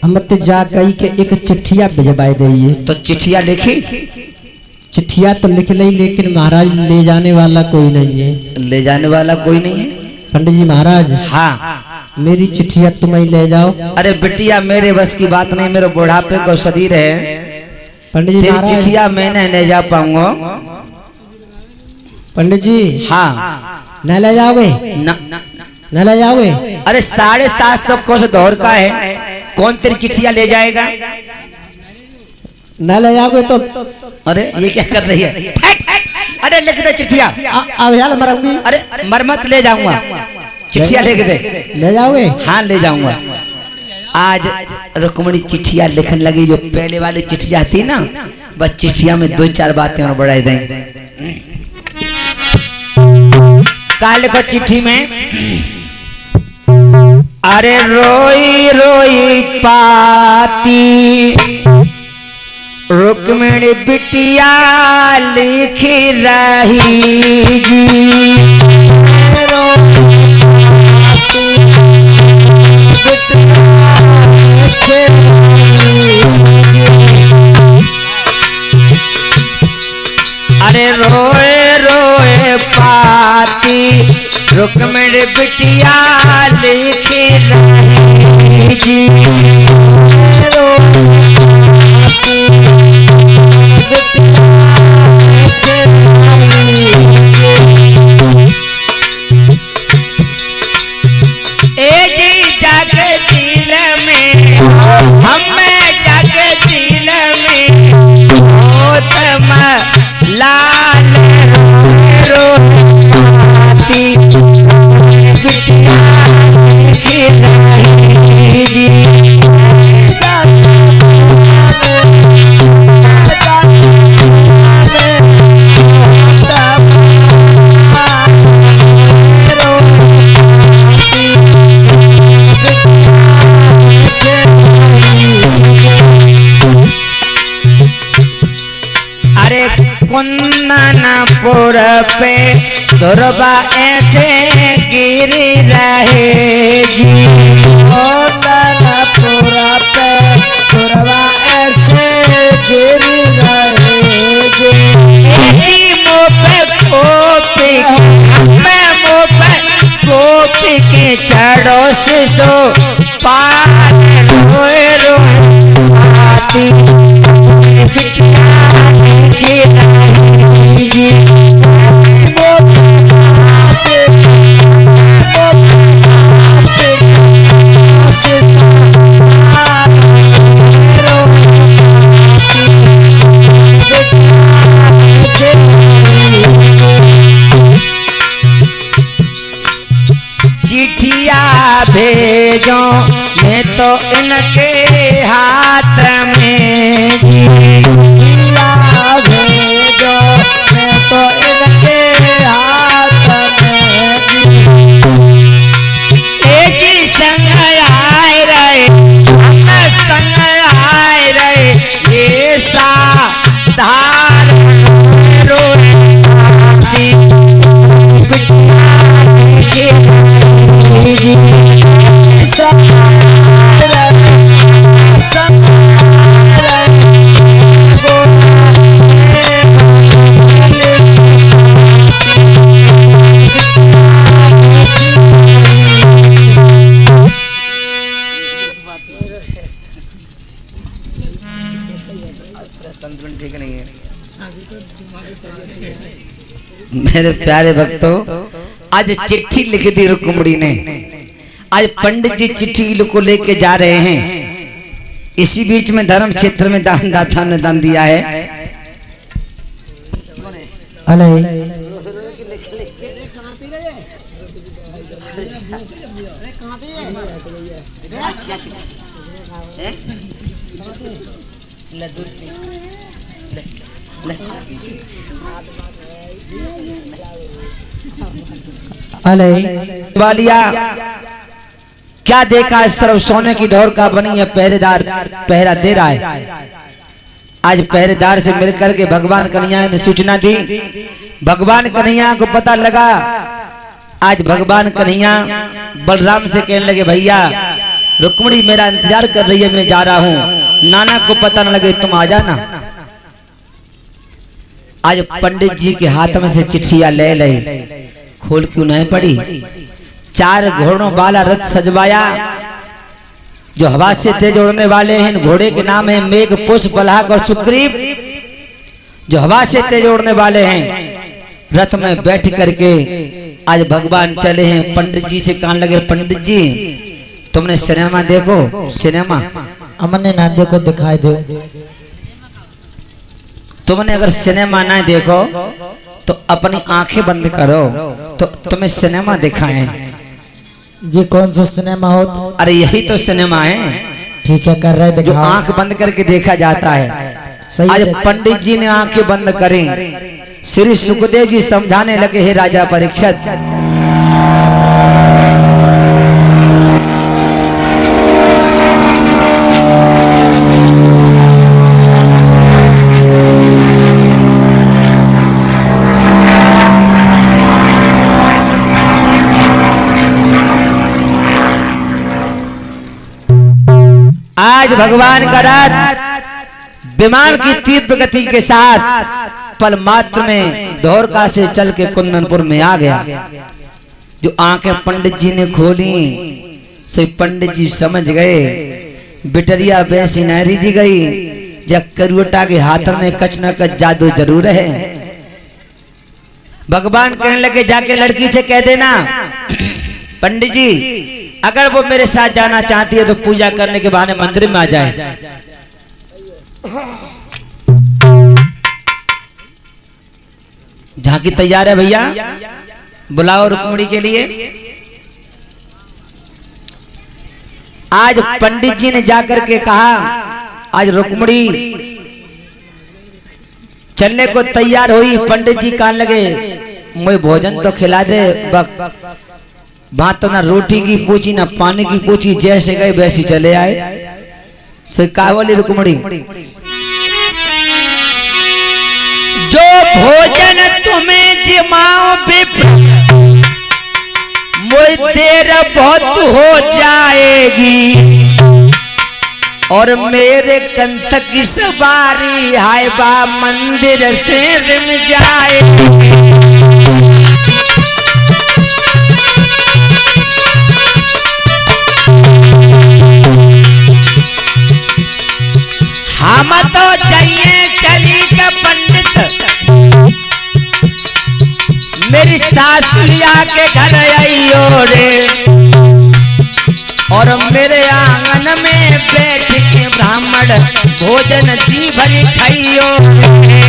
हम तो जा कही के एक चिट्ठिया भिजवाई दे। तो चिट्ठिया लिखी? चिट्ठिया तो लिख ली, लेकिन महाराज ले जाने वाला कोई नहीं है। ले जाने वाला कोई नहीं है? पंडित जी महाराज। हाँ मेरी चिट्ठिया तुम ही ले जाओ। अरे बिटिया मेरे बस की बात नहीं, मेरे बुढ़ापे को शरीर है। पंडित जी महाराज चिट्ठिया मैंने नहीं जा पाऊंगा। पंडित जी। हाँ न ले जाओगे? न ले जाओगे? अरे 750 कोस दौर का है, कौन तेरी चिट्ठिया ले जाएगा? न ले जाओगे तो? अरे ये क्या कर रही है? अरे लिख दे चिट्ठिया। अब यार मरूंगी। अरे मरमत ले जाऊंगा, चिट्ठिया लिख दे। ले जाओगे? हाँ ले जाऊंगा। आज रुक्मणी चिट्ठिया लिखने लगी। जो पहले वाली चिट्ठिया थी ना, बस चिट्ठिया में 2-4 बातें और बढ़ा दें। क्या लिखो चिट्ठी में? अरे रोई रोई पाती रुक्मणी बिटिया लिख रही जी। अरे रोए रोए पाती रुक्मणी बिटिया लिख रही जी। ए जी जग दिल में हमें जग दिल में होतम लाल रो आती बिटिया लिख रही जी। अरे कुंदनपुर पे दुर्बा ऐसे गिर रहे जी। कुंदनपुर पे दुर्बा पड़ोस सो पार रोए रोए आती बिटिया देखे नहीं जी चिट्ठिया भेजो मैं तो इनके हाथ में चिट्ठिया भेजो मैं तो इनके हाथ में जी संग आए रहे संग आए रहे ये धार ठीक नहीं है। मेरे प्यारे भक्तों, आज चिट्ठी लिख दी रुक्मणी ने। आज पंडित जी चिट्ठी को लेके जा रहे हैं। इसी बीच में धर्म क्षेत्र में दाता ने दान दिया है। वालिया क्या देखा इस तरफ सोने की दौड़ का बनी है, पहरेदार पहरा दे रहा है। आज पहरेदार से मिलकर के भगवान कन्हैया ने सूचना दी। भगवान कन्हैया को पता लगा। आज भगवान कन्हैया बलराम से कहने लगे, भैया रुक्मणी मेरा इंतजार कर रही है, मैं जा रहा हूँ, नाना को पता न लगे, तुम आ जाना। आज पंडित जी के हाथ में से चिट्ठियां ले ले, खोल क्यों नहीं पड़ी। 4 घोड़ों वाला रथ सजवाया, जो हवा से तेज उड़ने वाले हैं। घोड़े के नाम है मेघ, पुष्प, बलहाक और सुग्रीव, जो हवा से तेज उड़ने वाले हैं। रथ में बैठ करके आज भगवान चले हैं। पंडित जी से कहने लगे, पंडित जी तुमने सिनेमा देखो? सिनेमा हमने ना देखो, दिखाई दे। तुमने अगर सिनेमा ना देखो तो अपनी आंखें बंद करो, तो तुम्हें सिनेमा दिखाएं। जी कौन सा सिनेमा हो? अरे यही तो सिनेमा है। ठीक है, कर रहे, जो आंख बंद करके देखा जाता है। आज पंडित जी ने आंखें बंद करें। श्री सुखदेव जी समझाने लगे, हे राजा परीक्षित, आज भगवान का रथ विमान की तीव्र गति के साथ पल मात्र में द्वारका से चल के कुंदनपुर में आ गया। जो आंखें पंडित जी ने खोली, सो पंडित जी समझ गए बिटरिया बैसी नारी जी गई। जब करुटा के हाथ में कच न कच जादू जरूर है। भगवान कहने लगे, जाके लड़की से कह देना पंडित जी अगर वो मेरे साथ जाना चाहती है तो पूजा करने के बहाने मंदिर में आ जाए। झांकी तैयार है भैया, बुलाओ रुक्मणी के लिए। आज पंडित जी ने जाकर के कहा, आज रुक्मणी चलने को तैयार हुई। पंडित जी कहने लगे, मुझे भोजन तो खिला दे। बात तो ना रोटी की पूछी ना पानी की पूछी, जैसे गए वैसे चले आए। सो कहा बोली रुक्मणी, जो भोजन तुम्हें जिमाओ विप्र, मुझे देर बहुत हो जाएगी और मेरे कंठ की सवारी हाय बा मंदिर से रिम जाएगी। सासुलिया के घर आइयो रे, और मेरे आंगन में बैठ के ब्राह्मण भोजन जी भरी खाइयो रे।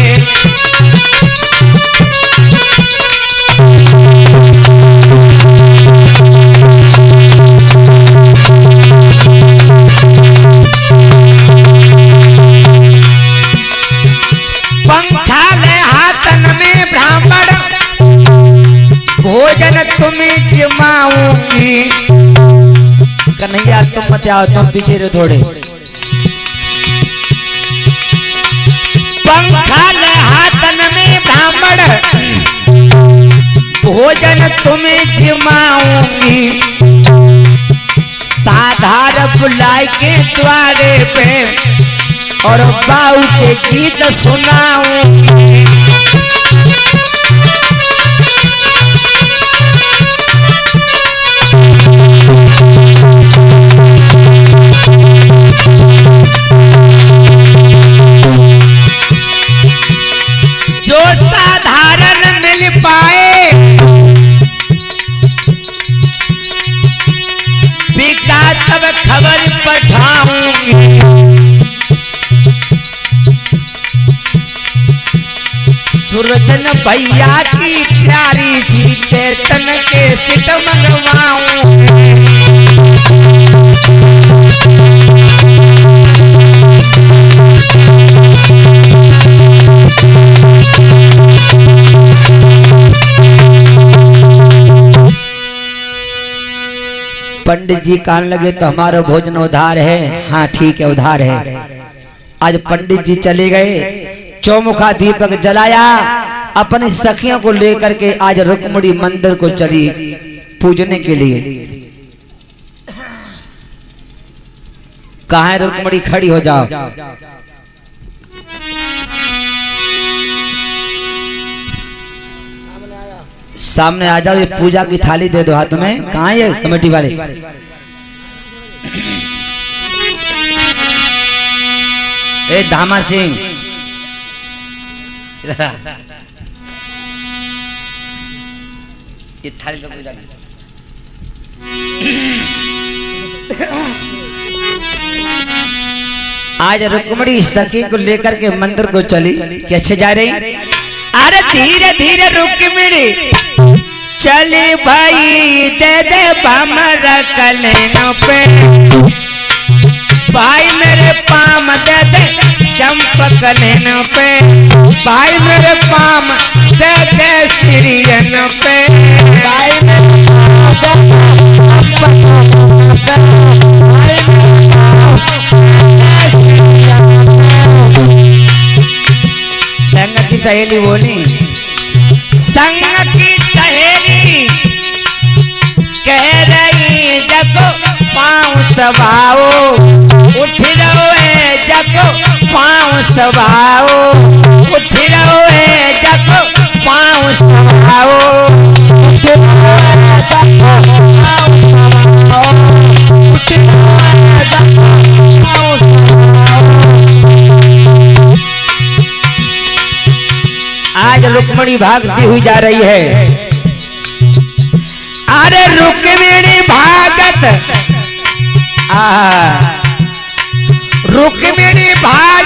पंखा ले हाथन में ब्राह्मण भोजन तुम्हें जिमाऊंगी। कन्हैया तुम मत आओ, तुम पीछे रहो थोड़े। पंखा ले हाथन में ब्राह्मण भोजन तुम्हें जिमाऊंगी। साधार बुलाए के द्वारे पे और बाऊ के गीत सुनाऊंगी। जो साधारण मिल पाए बिका तब खबर पठाऊंगी। सुरजन भैया की प्यारी सी चेतन के सिट मंगवाऊं। पंडित जी कहने लगे तो हमारा भोजन उधार है। हाँ ठीक है, उधार है। आज पंडित जी चले गए, चौमुखा दीपक जलाया, अपनी सखियों को लेकर के आज रुक्मिणी मंदिर को चली पूजने के लिए। कहाँ है रुक्मिणी? खड़ी हो जाओ। सामने आ जाओ, ये पूजा की थाली दे दो हाथ में। कहाँ है कमेटी वाले? ए धामा सिंह, इधर आ। ये थाली पे पूजा की। आज रुक्मिणी सखी को लेकर के मंदिर को चली। कैसे जा रही? अरे धीरे धीरे रुक्मिणी चली भाई, दे दे भमर कलेनों पे, भाई मेरे पाम दे दे चंपक कलेनों पे, भाई मेरे पाम दे दे सिरियन पे, भाई मेरे पाम संग की सहेली बोली, संग की सहेली कह रही जगो पाँव सवाओ, उठ रहो है जगो पाँव सवाओ, उठ रहो है जगो पाँव सवाओ, उठ रहो है जगो पाँव सवाओ, उठ रहो है जगो पाँव सवाओ। आज रुक्मिणी भागती हुई जा रही है। अरे रुक्मिणी भागत, रुक्मिणी भाग